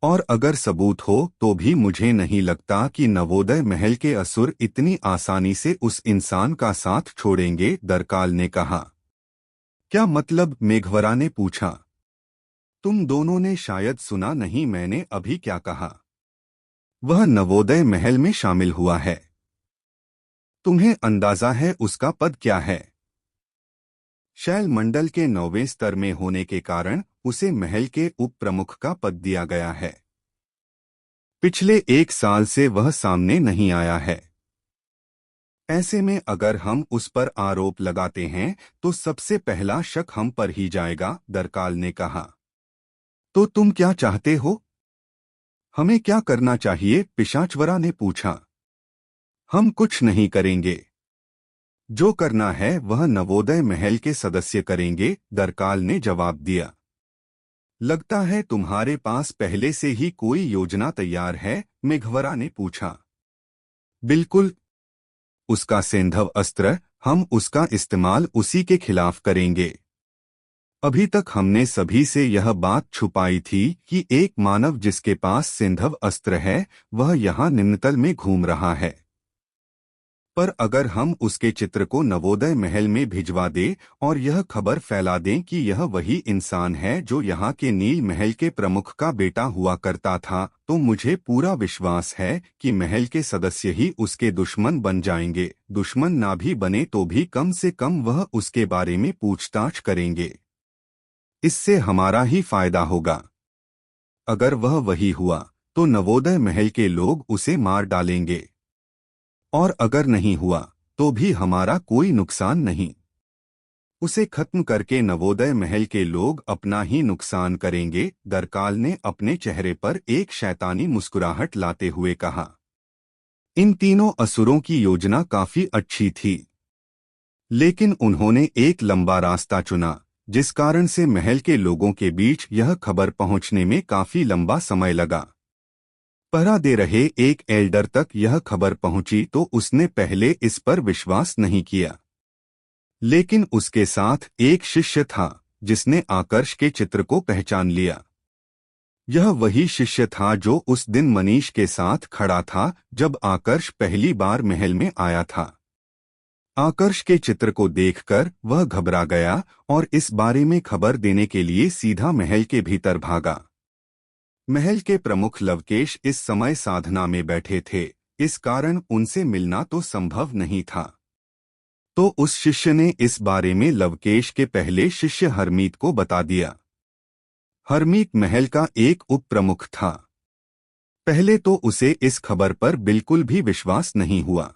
और अगर सबूत हो तो भी मुझे नहीं लगता कि नवोदय महल के असुर इतनी आसानी से उस इंसान का साथ छोड़ेंगे, दरकाल ने कहा। क्या मतलब? मेघवरा ने पूछा। तुम दोनों ने शायद सुना नहीं मैंने अभी क्या कहा। वह नवोदय महल में शामिल हुआ है। तुम्हें अंदाजा है उसका पद क्या है? शैल मंडल के 9वें स्तर में होने के कारण उसे महल के उप प्रमुख का पद दिया गया है। पिछले 1 साल से वह सामने नहीं आया है। ऐसे में अगर हम उस पर आरोप लगाते हैं तो सबसे पहला शक हम पर ही जाएगा, दरकाल ने कहा। तो तुम क्या चाहते हो? हमें क्या करना चाहिए? पिशाचवरा ने पूछा। हम कुछ नहीं करेंगे। जो करना है वह नवोदय महल के सदस्य करेंगे, दरकाल ने जवाब दिया। लगता है तुम्हारे पास पहले से ही कोई योजना तैयार है, मेघवरा ने पूछा। बिल्कुल। उसका सैंधव अस्त्र, हम उसका इस्तेमाल उसी के खिलाफ करेंगे। अभी तक हमने सभी से यह बात छुपाई थी कि एक मानव जिसके पास सैंधव अस्त्र है वह यहाँ निम्नतल में घूम रहा है। पर अगर हम उसके चित्र को नवोदय महल में भिजवा दें और यह खबर फैला दें कि यह वही इंसान है जो यहाँ के नील महल के प्रमुख का बेटा हुआ करता था, तो मुझे पूरा विश्वास है कि महल के सदस्य ही उसके दुश्मन बन जाएंगे। दुश्मन ना भी बने तो भी कम से कम वह उसके बारे में पूछताछ करेंगे। इससे हमारा ही फायदा होगा। अगर वह वही हुआ तो नवोदय महल के लोग उसे मार डालेंगे, और अगर नहीं हुआ तो भी हमारा कोई नुकसान नहीं। उसे खत्म करके नवोदय महल के लोग अपना ही नुकसान करेंगे, दरकाल ने अपने चेहरे पर एक शैतानी मुस्कुराहट लाते हुए कहा। इन तीनों असुरों की योजना काफी अच्छी थी, लेकिन उन्होंने एक लंबा रास्ता चुना, जिस कारण से महल के लोगों के बीच यह खबर पहुंचने में काफी लंबा समय लगा। पहरा दे रहे एक एल्डर तक यह खबर पहुंची तो उसने पहले इस पर विश्वास नहीं किया, लेकिन उसके साथ एक शिष्य था जिसने आकर्ष के चित्र को पहचान लिया। यह वही शिष्य था जो उस दिन मनीष के साथ खड़ा था जब आकर्ष पहली बार महल में आया था। आकर्ष के चित्र को देखकर वह घबरा गया और इस बारे में खबर देने के लिए सीधा महल के भीतर भागा। महल के प्रमुख लवकेश इस समय साधना में बैठे थे, इस कारण उनसे मिलना तो संभव नहीं था। तो उस शिष्य ने इस बारे में लवकेश के पहले शिष्य हरमीत को बता दिया। हरमीत महल का एक उप प्रमुख था। पहले तो उसे इस खबर पर बिल्कुल भी विश्वास नहीं हुआ,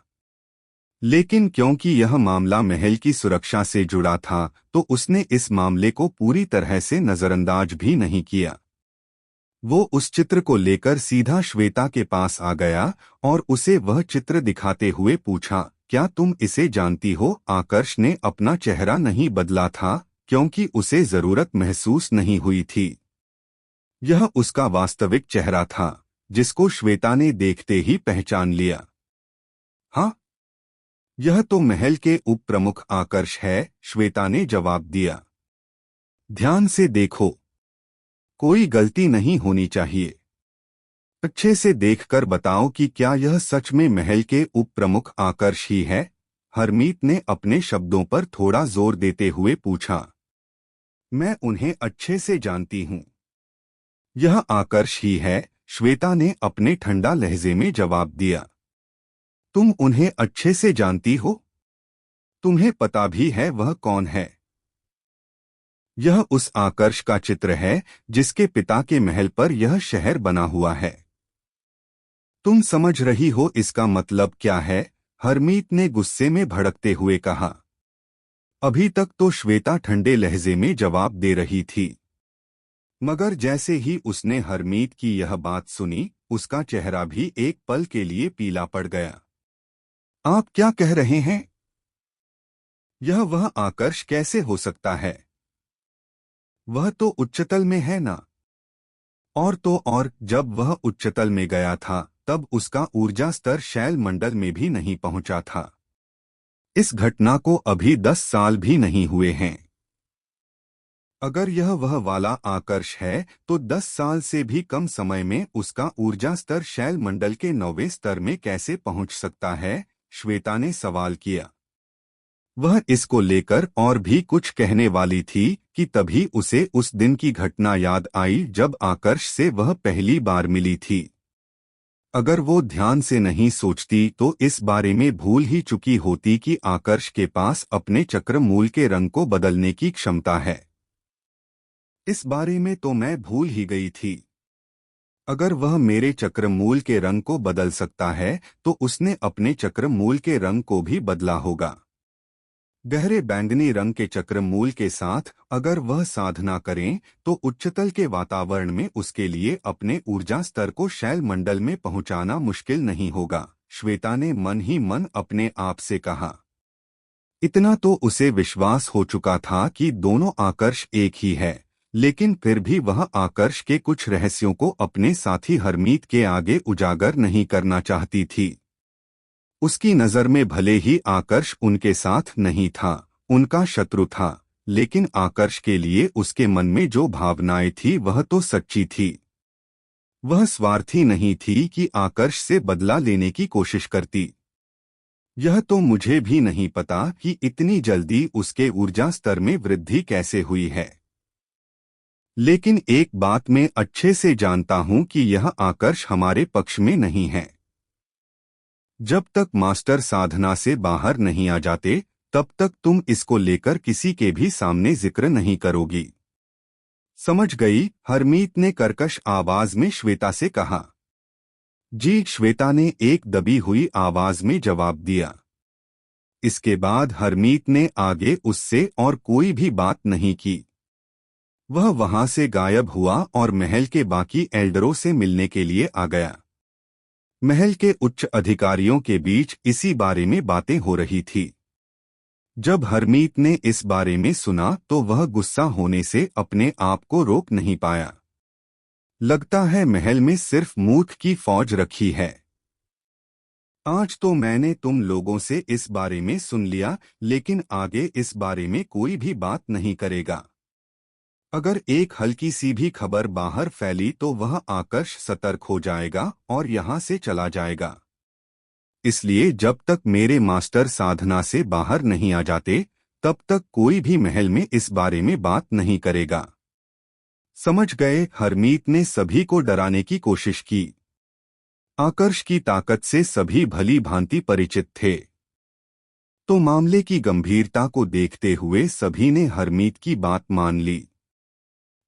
लेकिन क्योंकि यह मामला महल की सुरक्षा से जुड़ा था तो उसने इस मामले को पूरी तरह से नजरअंदाज भी नहीं किया। वो उस चित्र को लेकर सीधा श्वेता के पास आ गया और उसे वह चित्र दिखाते हुए पूछा, क्या तुम इसे जानती हो? आकर्ष ने अपना चेहरा नहीं बदला था क्योंकि उसे जरूरत महसूस नहीं हुई थी। यह उसका वास्तविक चेहरा था जिसको श्वेता ने देखते ही पहचान लिया। हाँ, यह तो महल के उप प्रमुख आकर्ष है, श्वेता ने जवाब दिया। ध्यान से देखो, कोई गलती नहीं होनी चाहिए। अच्छे से देखकर बताओ कि क्या यह सच में महल के उप प्रमुख आकर्ष ही है? हरमीत ने अपने शब्दों पर थोड़ा जोर देते हुए पूछा। मैं उन्हें अच्छे से जानती हूँ। यह आकर्ष ही है, श्वेता ने अपने ठंडा लहजे में जवाब दिया। तुम उन्हें अच्छे से जानती हो? तुम्हें पता भी है वह कौन है? यह उस आकर्ष का चित्र है जिसके पिता के महल पर यह शहर बना हुआ है। तुम समझ रही हो इसका मतलब क्या है? हरमीत ने गुस्से में भड़कते हुए कहा। अभी तक तो श्वेता ठंडे लहजे में जवाब दे रही थी, मगर जैसे ही उसने हरमीत की यह बात सुनी उसका चेहरा भी एक पल के लिए पीला पड़ गया। आप क्या कह रहे हैं? यह वह आकर्ष कैसे हो सकता है? वह तो उच्चतल में है ना। और तो और जब वह उच्चतल में गया था तब उसका ऊर्जा स्तर शैल मंडल में भी नहीं पहुंचा था। इस घटना को अभी 10 साल भी नहीं हुए हैं। अगर यह वह वाला आकर्ष है तो 10 साल से भी कम समय में उसका ऊर्जा स्तर शैल मंडल के 9वें स्तर में कैसे पहुंच सकता है? श्वेता ने सवाल किया। वह इसको लेकर और भी कुछ कहने वाली थी कि तभी उसे उस दिन की घटना याद आई जब आकर्ष से वह पहली बार मिली थी। अगर वो ध्यान से नहीं सोचती तो इस बारे में भूल ही चुकी होती कि आकर्ष के पास अपने चक्र मूल के रंग को बदलने की क्षमता है। इस बारे में तो मैं भूल ही गई थी। अगर वह मेरे चक्र मूल के रंग को बदल सकता है तो उसने अपने चक्र मूल के रंग को भी बदला होगा। गहरे बैंगनी रंग के चक्र मूल के साथ अगर वह साधना करें तो उच्चतल के वातावरण में उसके लिए अपने ऊर्जा स्तर को शैल मंडल में पहुंचाना मुश्किल नहीं होगा। श्वेता ने मन ही मन अपने आप से कहा। इतना तो उसे विश्वास हो चुका था कि दोनों आकर्ष एक ही है, लेकिन फिर भी वह आकर्ष के कुछ रहस्यों को अपने साथी हरमीत के आगे उजागर नहीं करना चाहती थी। उसकी नजर में भले ही आकर्ष उनके साथ नहीं था, उनका शत्रु था, लेकिन आकर्ष के लिए उसके मन में जो भावनाएं थी वह तो सच्ची थी। वह स्वार्थी नहीं थी कि आकर्ष से बदला लेने की कोशिश करती। यह तो मुझे भी नहीं पता कि इतनी जल्दी उसके ऊर्जा स्तर में वृद्धि कैसे हुई है, लेकिन एक बात मैं अच्छे से जानता हूं कि यह आकर्ष हमारे पक्ष में नहीं है। जब तक मास्टर साधना से बाहर नहीं आ जाते तब तक तुम इसको लेकर किसी के भी सामने जिक्र नहीं करोगी। समझ गई? हरमीत ने कर्कश आवाज में श्वेता से कहा। जी, श्वेता ने एक दबी हुई आवाज में जवाब दिया। इसके बाद हरमीत ने आगे उससे और कोई भी बात नहीं की। वह वहां से गायब हुआ और महल के बाकी एल्डरों से मिलने के लिए आ गया। महल के उच्च अधिकारियों के बीच इसी बारे में बातें हो रही थी। जब हरमीत ने इस बारे में सुना तो वह गुस्सा होने से अपने आप को रोक नहीं पाया। लगता है महल में सिर्फ मूर्ख की फौज रखी है। आज तो मैंने तुम लोगों से इस बारे में सुन लिया, लेकिन आगे इस बारे में कोई भी बात नहीं करेगा। अगर एक हल्की सी भी खबर बाहर फैली तो वह आकर्ष सतर्क हो जाएगा और यहाँ से चला जाएगा। इसलिए जब तक मेरे मास्टर साधना से बाहर नहीं आ जाते तब तक कोई भी महल में इस बारे में बात नहीं करेगा। समझ गए? हरमीत ने सभी को डराने की कोशिश की। आकर्ष की ताकत से सभी भली भांति परिचित थे, तो मामले की गंभीरता को देखते हुए सभी ने हरमीत की बात मान ली।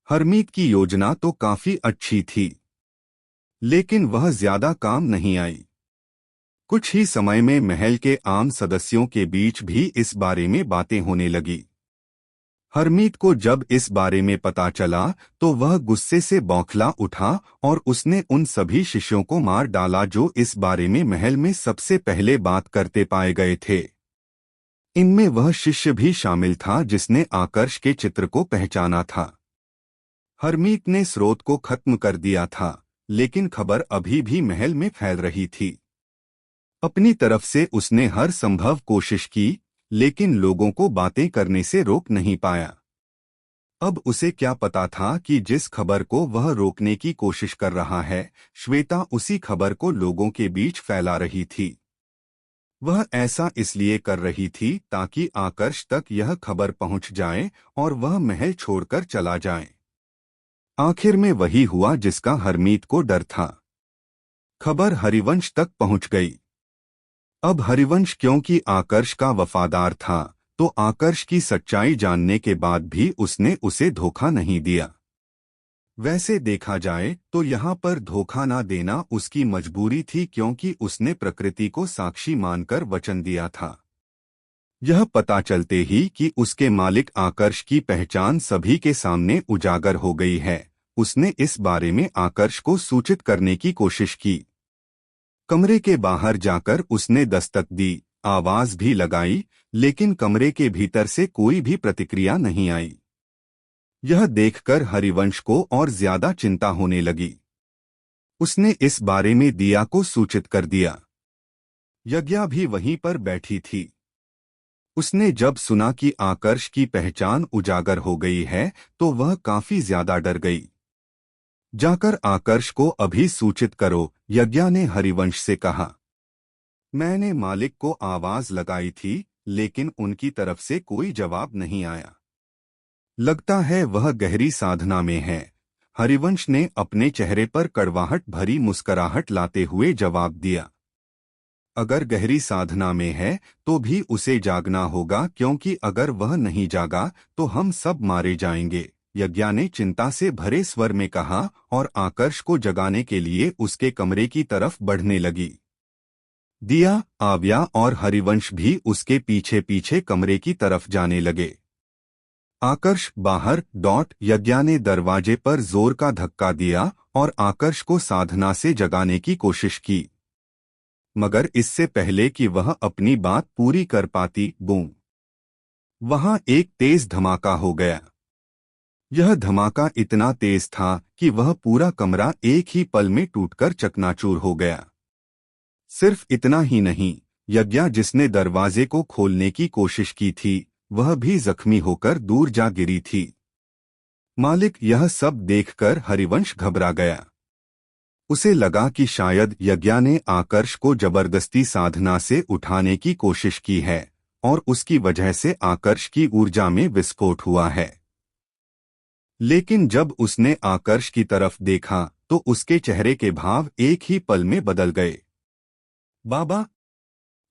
हरमीत की योजना तो काफी अच्छी थी, लेकिन वह ज्यादा काम नहीं आई। कुछ ही समय में महल के आम सदस्यों के बीच भी इस बारे में बातें होने लगी। हरमीत को जब इस बारे में पता चला तो वह गुस्से से बौखला उठा और उसने उन सभी शिष्यों को मार डाला जो इस बारे में महल में सबसे पहले बात करते पाए गए थे। इनमें वह शिष्य भी शामिल था जिसने आकर्ष के चित्र को पहचाना था। हरमीत ने स्रोत को खत्म कर दिया था, लेकिन खबर अभी भी महल में फैल रही थी। अपनी तरफ से उसने हर संभव कोशिश की, लेकिन लोगों को बातें करने से रोक नहीं पाया। अब उसे क्या पता था कि जिस खबर को वह रोकने की कोशिश कर रहा है, श्वेता उसी खबर को लोगों के बीच फैला रही थी। वह ऐसा इसलिए कर रही थी ताकि आकर्ष तक यह खबर पहुंच जाए और वह महल छोड़कर चला जाए। आखिर में वही हुआ जिसका हरमीत को डर था। खबर हरिवंश तक पहुंच गई। अब हरिवंश क्योंकि आकर्ष का वफादार था, तो आकर्ष की सच्चाई जानने के बाद भी उसने उसे धोखा नहीं दिया। वैसे देखा जाए तो यहाँ पर धोखा ना देना उसकी मजबूरी थी, क्योंकि उसने प्रकृति को साक्षी मानकर वचन दिया था। यह पता चलते ही कि उसके मालिक आकर्ष की पहचान सभी के सामने उजागर हो गई है, उसने इस बारे में आकर्ष को सूचित करने की कोशिश की। कमरे के बाहर जाकर उसने दस्तक दी, आवाज भी लगाई, लेकिन कमरे के भीतर से कोई भी प्रतिक्रिया नहीं आई। यह देखकर हरिवंश को और ज्यादा चिंता होने लगी। उसने इस बारे में दिया को सूचित कर दिया। यज्ञा भी वहीं पर बैठी थी। उसने जब सुना कि आकर्ष की पहचान उजागर हो गई है तो वह काफी ज्यादा डर गई। जाकर आकर्ष को अभी सूचित करो, यज्ञा ने हरिवंश से कहा। मैंने मालिक को आवाज लगाई थी, लेकिन उनकी तरफ से कोई जवाब नहीं आया। लगता है वह गहरी साधना में है, हरिवंश ने अपने चेहरे पर कड़वाहट भरी मुस्कुराहट लाते हुए जवाब दिया। अगर गहरी साधना में है तो भी उसे जागना होगा, क्योंकि अगर वह नहीं जागा तो हम सब मारे जाएंगे, यज्ञा ने चिंता से भरे स्वर में कहा और आकर्ष को जगाने के लिए उसके कमरे की तरफ बढ़ने लगी। दिया, आव्या और हरिवंश भी उसके पीछे पीछे कमरे की तरफ जाने लगे। आकर्ष बाहर। यज्ञा ने दरवाजे पर जोर का धक्का दिया और आकर्ष को साधना से जगाने की कोशिश की, मगर इससे पहले कि वह अपनी बात पूरी कर पाती, बूम! वहां एक तेज धमाका हो गया। यह धमाका इतना तेज था कि वह पूरा कमरा एक ही पल में टूटकर चकनाचूर हो गया। सिर्फ इतना ही नहीं, यज्ञा जिसने दरवाजे को खोलने की कोशिश की थी, वह भी जख्मी होकर दूर जा गिरी थी। मालिक, यह सब देखकर हरिवंश घबरा गया। उसे लगा कि शायद यज्ञा ने आकर्ष को जबरदस्ती साधना से उठाने की कोशिश की है और उसकी वजह से आकर्ष की ऊर्जा में विस्फोट हुआ है। लेकिन जब उसने आकर्ष की तरफ देखा तो उसके चेहरे के भाव एक ही पल में बदल गए। बाबा,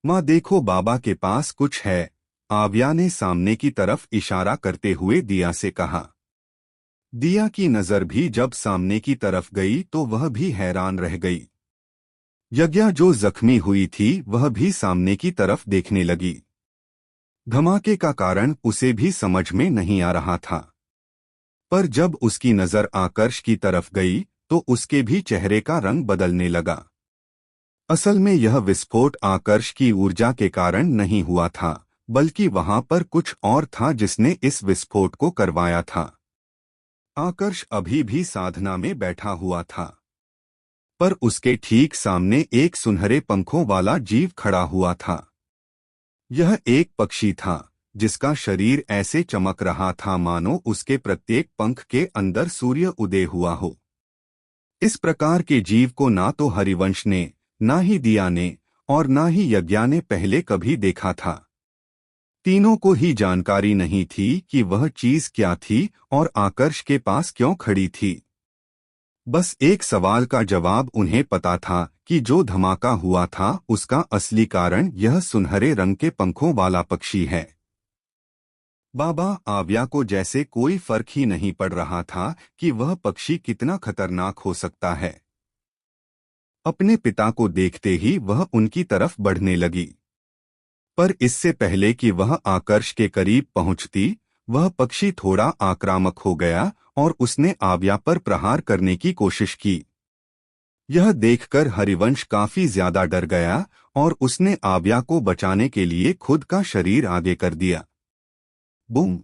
माँ देखो, बाबा के पास कुछ है, आव्या ने सामने की तरफ इशारा करते हुए दिया से कहा। दिया की नजर भी जब सामने की तरफ गई तो वह भी हैरान रह गई। यज्ञा जो जख्मी हुई थी वह भी सामने की तरफ देखने लगी। धमाके का कारण उसे भी समझ में नहीं आ रहा था, पर जब उसकी नजर आकर्ष की तरफ गई तो उसके भी चेहरे का रंग बदलने लगा। असल में यह विस्फोट आकर्ष की ऊर्जा के कारण नहीं हुआ था, बल्कि वहां पर कुछ और था जिसने इस विस्फोट को करवाया था। आकर्ष अभी भी साधना में बैठा हुआ था, पर उसके ठीक सामने एक सुनहरे पंखों वाला जीव खड़ा हुआ था। यह एक पक्षी था जिसका शरीर ऐसे चमक रहा था मानो उसके प्रत्येक पंख के अंदर सूर्य उदय हुआ हो। इस प्रकार के जीव को ना तो हरिवंश ने, ना ही दिया ने और ना ही यज्ञा ने पहले कभी देखा था। तीनों को ही जानकारी नहीं थी कि वह चीज क्या थी और आकर्ष के पास क्यों खड़ी थी। बस एक सवाल का जवाब उन्हें पता था कि जो धमाका हुआ था उसका असली कारण यह सुनहरे रंग के पंखों वाला पक्षी है। बाबा, आव्या को जैसे कोई फर्क ही नहीं पड़ रहा था कि वह पक्षी कितना खतरनाक हो सकता है। अपने पिता को देखते ही वह उनकी तरफ बढ़ने लगी, पर इससे पहले कि वह आकर्ष के करीब पहुंचती, वह पक्षी थोड़ा आक्रामक हो गया और उसने आव्या पर प्रहार करने की कोशिश की। यह देखकर हरिवंश काफी ज्यादा डर गया और उसने आव्या को बचाने के लिए खुद का शरीर आगे कर दिया। बूम!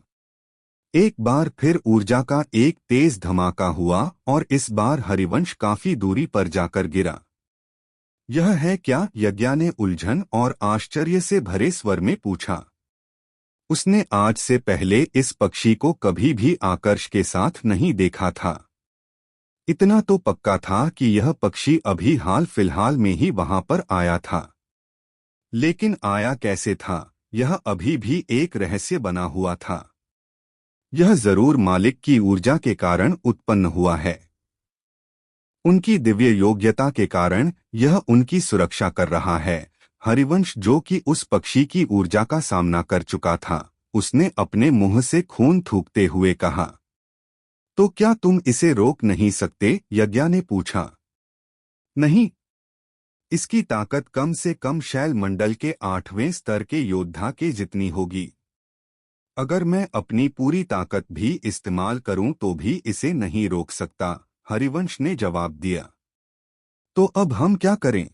एक बार फिर ऊर्जा का एक तेज धमाका हुआ और इस बार हरिवंश काफी दूरी पर जाकर गिरा। यह है क्या? यज्ञा ने उलझन और आश्चर्य से भरे स्वर में पूछा। उसने आज से पहले इस पक्षी को कभी भी आकर्ष के साथ नहीं देखा था। इतना तो पक्का था कि यह पक्षी अभी हाल फिलहाल में ही वहां पर आया था, लेकिन आया कैसे था यह अभी भी एक रहस्य बना हुआ था। यह जरूर मालिक की ऊर्जा के कारण उत्पन्न हुआ है। उनकी दिव्य योग्यता के कारण यह उनकी सुरक्षा कर रहा है। हरिवंश, जो कि उस पक्षी की ऊर्जा का सामना कर चुका था, उसने अपने मुंह से खून थूकते हुए कहा। तो क्या तुम इसे रोक नहीं सकते? यज्ञा ने पूछा। नहीं, इसकी ताकत कम से कम शैल मंडल के 8वें स्तर के योद्धा के जितनी होगी। अगर मैं अपनी पूरी ताकत भी इस्तेमाल करूं तो भी इसे नहीं रोक सकता, हरिवंश ने जवाब दिया। तो अब हम क्या करें?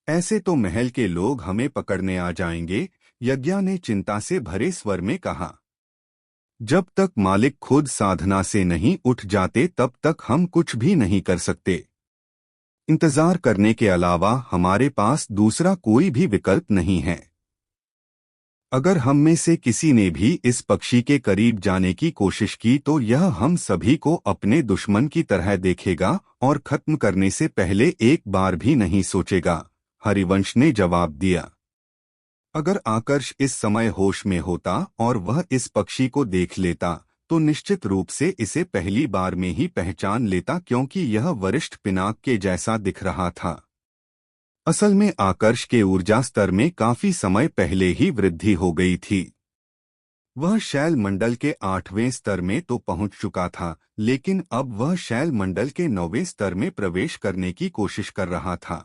ऐसे तो महल के लोग हमें पकड़ने आ जाएंगे, यज्ञा ने चिंता से भरे स्वर में कहा। जब तक मालिक खुद साधना से नहीं उठ जाते तब तक हम कुछ भी नहीं कर सकते। इंतजार करने के अलावा हमारे पास दूसरा कोई भी विकल्प नहीं है। अगर हम में से किसी ने भी इस पक्षी के करीब जाने की कोशिश की तो यह हम सभी को अपने दुश्मन की तरह देखेगा और खत्म करने से पहले एक बार भी नहीं सोचेगा, हरिवंश ने जवाब दिया। अगर आकर्ष इस समय होश में होता और वह इस पक्षी को देख लेता तो निश्चित रूप से इसे पहली बार में ही पहचान लेता, क्योंकि यह वरिष्ठ पिनाक के जैसा दिख रहा था। असल में आकर्ष के ऊर्जा स्तर में काफी समय पहले ही वृद्धि हो गई थी। वह शैल मंडल के 8वें स्तर में तो पहुंच चुका था, लेकिन अब वह शैल मंडल के 9वें स्तर में प्रवेश करने की कोशिश कर रहा था।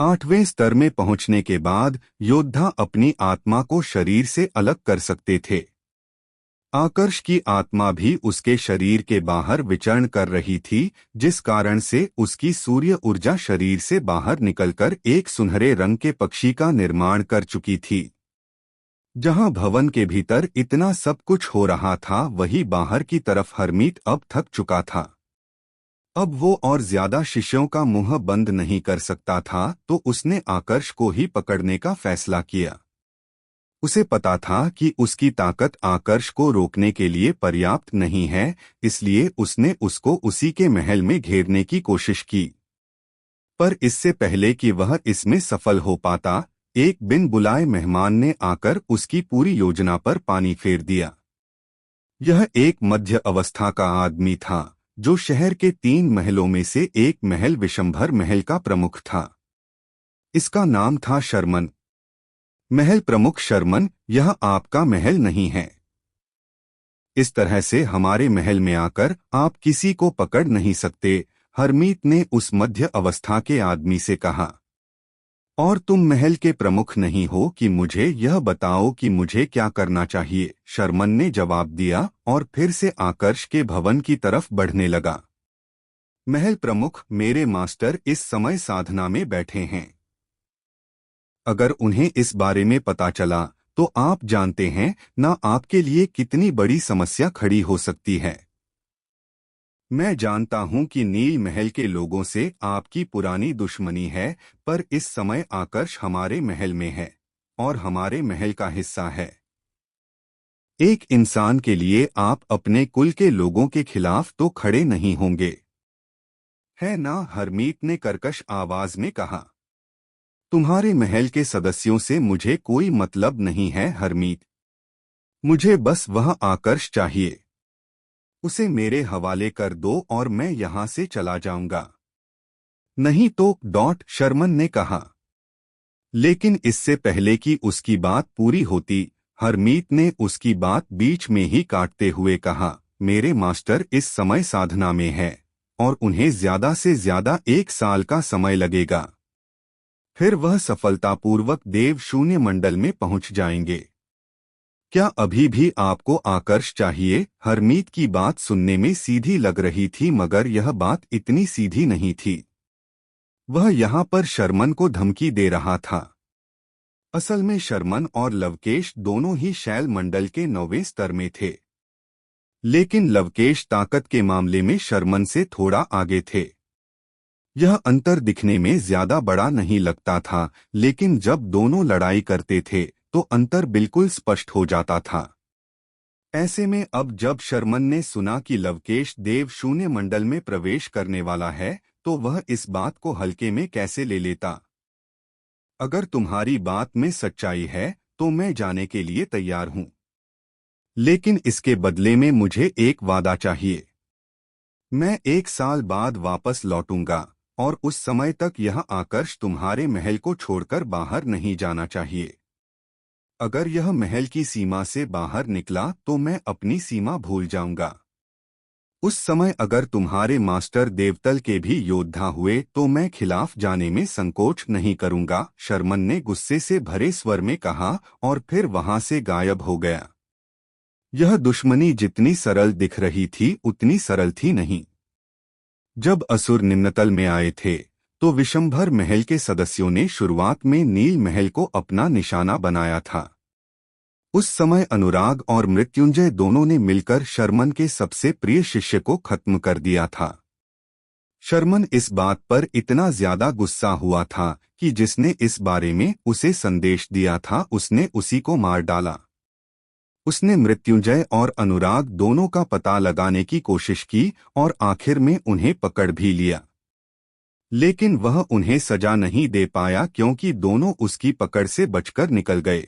8वें स्तर में पहुंचने के बाद योद्धा अपनी आत्मा को शरीर से अलग कर सकते थे। आकर्ष की आत्मा भी उसके शरीर के बाहर विचरण कर रही थी, जिस कारण से उसकी सूर्य ऊर्जा शरीर से बाहर निकलकर एक सुनहरे रंग के पक्षी का निर्माण कर चुकी थी। जहां भवन के भीतर इतना सब कुछ हो रहा था, वही बाहर की तरफ हरमीत अब थक चुका था। अब वो और ज्यादा शिष्यों का मुंह बंद नहीं कर सकता था, तो उसने आकर्ष को ही पकड़ने का फैसला किया। उसे पता था कि उसकी ताकत आकर्ष को रोकने के लिए पर्याप्त नहीं है, इसलिए उसने उसको उसी के महल में घेरने की कोशिश की। पर इससे पहले कि वह इसमें सफल हो पाता, एक बिन बुलाए मेहमान ने आकर उसकी पूरी योजना पर पानी फेर दिया। यह एक मध्य अवस्था का आदमी था, जो शहर के 3 महलों में से एक महल विशंभर महल का प्रमुख था। इसका नाम था शर्मन। महल प्रमुख शर्मन, यह आपका महल नहीं है। इस तरह से हमारे महल में आकर आप किसी को पकड़ नहीं सकते, हरमीत ने उस मध्य अवस्था के आदमी से कहा। और तुम महल के प्रमुख नहीं हो कि मुझे यह बताओ कि मुझे क्या करना चाहिए, शर्मन ने जवाब दिया और फिर से आकर्ष के भवन की तरफ बढ़ने लगा। महल प्रमुख, मेरे मास्टर इस समय साधना में बैठे हैं। अगर उन्हें इस बारे में पता चला तो आप जानते हैं ना आपके लिए कितनी बड़ी समस्या खड़ी हो सकती है। मैं जानता हूं कि नील महल के लोगों से आपकी पुरानी दुश्मनी है, पर इस समय आकर्ष हमारे महल में है और हमारे महल का हिस्सा है। एक इंसान के लिए आप अपने कुल के लोगों के खिलाफ तो खड़े नहीं होंगे, है ना, हरमीत ने कर्कश आवाज में कहा। तुम्हारे महल के सदस्यों से मुझे कोई मतलब नहीं है हरमीत। मुझे बस वह आकर्ष चाहिए। उसे मेरे हवाले कर दो और मैं यहां से चला जाऊंगा। नहीं तो, शर्मन ने कहा। लेकिन इससे पहले कि उसकी बात पूरी होती, हरमीत ने उसकी बात बीच में ही काटते हुए कहा, मेरे मास्टर इस समय साधना में है और उन्हें ज्यादा से ज्यादा 1 साल का समय लगेगा। फिर वह सफलतापूर्वक देव शून्य मंडल में पहुंच जाएंगे। क्या अभी भी आपको आकर्ष चाहिए? हरमीत की बात सुनने में सीधी लग रही थी, मगर यह बात इतनी सीधी नहीं थी। वह यहाँ पर शर्मन को धमकी दे रहा था। असल में शर्मन और लवकेश दोनों ही शैल मंडल के 9वें स्तर में थे, लेकिन लवकेश ताकत के मामले में शर्मन से थोड़ा आगे थे। यह अंतर दिखने में ज्यादा बड़ा नहीं लगता था, लेकिन जब दोनों लड़ाई करते थे तो अंतर बिल्कुल स्पष्ट हो जाता था। ऐसे में अब जब शर्मन ने सुना कि लवकेश देव शून्य मंडल में प्रवेश करने वाला है, तो वह इस बात को हल्के में कैसे ले लेता। अगर तुम्हारी बात में सच्चाई है तो मैं जाने के लिए तैयार हूं, लेकिन इसके बदले में मुझे एक वादा चाहिए। मैं 1 साल बाद वापस लौटूंगा और उस समय तक यह आकर्ष तुम्हारे महल को छोड़कर बाहर नहीं जाना चाहिए। अगर यह महल की सीमा से बाहर निकला तो मैं अपनी सीमा भूल जाऊंगा। उस समय अगर तुम्हारे मास्टर देवतल के भी योद्धा हुए तो मैं खिलाफ जाने में संकोच नहीं करूंगा, शर्मन ने गुस्से से भरे स्वर में कहा और फिर वहां से गायब हो गया। यह दुश्मनी जितनी सरल दिख रही थी उतनी सरल थी नहीं। जब असुर निम्नतल में आए थे तो विशंभर महल के सदस्यों ने शुरुआत में नील महल को अपना निशाना बनाया था। उस समय अनुराग और मृत्युंजय दोनों ने मिलकर शर्मन के सबसे प्रिय शिष्य को खत्म कर दिया था। शर्मन इस बात पर इतना ज्यादा गुस्सा हुआ था कि जिसने इस बारे में उसे संदेश दिया था उसने उसी को मार डाला। उसने मृत्युंजय और अनुराग दोनों का पता लगाने की कोशिश की और आखिर में उन्हें पकड़ भी लिया, लेकिन वह उन्हें सजा नहीं दे पाया क्योंकि दोनों उसकी पकड़ से बचकर निकल गए।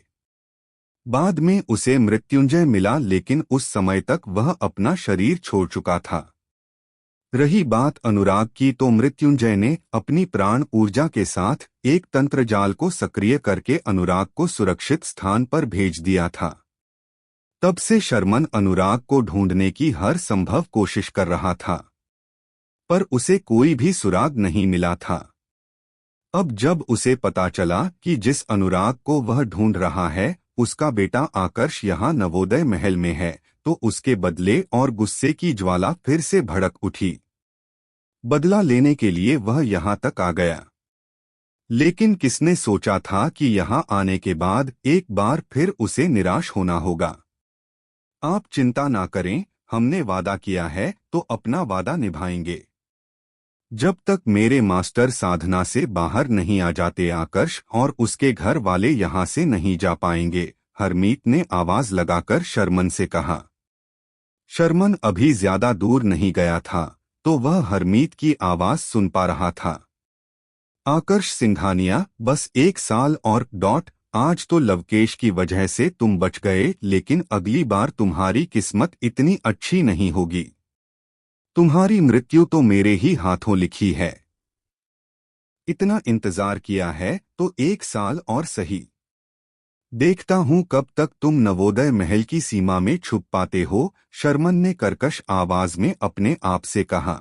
बाद में उसे मृत्युंजय मिला, लेकिन उस समय तक वह अपना शरीर छोड़ चुका था। रही बात अनुराग की, तो मृत्युंजय ने अपनी प्राण ऊर्जा के साथ एक तंत्र जाल को सक्रिय करके अनुराग को सुरक्षित स्थान पर भेज दिया था। तब से शर्मन अनुराग को ढूंढने की हर संभव कोशिश कर रहा था, पर उसे कोई भी सुराग नहीं मिला था। अब जब उसे पता चला कि जिस अनुराग को वह ढूंढ रहा है उसका बेटा आकर्ष यहाँ नवोदय महल में है, तो उसके बदले और गुस्से की ज्वाला फिर से भड़क उठी। बदला लेने के लिए वह यहाँ तक आ गया, लेकिन किसने सोचा था कि यहाँ आने के बाद एक बार फिर उसे निराश होना होगा। आप चिंता ना करें, हमने वादा किया है तो अपना वादा निभाएंगे। जब तक मेरे मास्टर साधना से बाहर नहीं आ जाते आकर्ष और उसके घर वाले यहाँ से नहीं जा पाएंगे, हरमीत ने आवाज लगाकर शर्मन से कहा। शर्मन अभी ज्यादा दूर नहीं गया था तो वह हरमीत की आवाज सुन पा रहा था। आकर्ष सिंघानिया, बस 1 साल और आज तो लवकेश की वजह से तुम बच गए, लेकिन अगली बार तुम्हारी किस्मत इतनी अच्छी नहीं होगी। तुम्हारी मृत्यु तो मेरे ही हाथों लिखी है। इतना इंतजार किया है तो 1 साल और सही। देखता हूं कब तक तुम नवोदय महल की सीमा में छुप पाते हो, शर्मन ने कर्कश आवाज में अपने आप से कहा।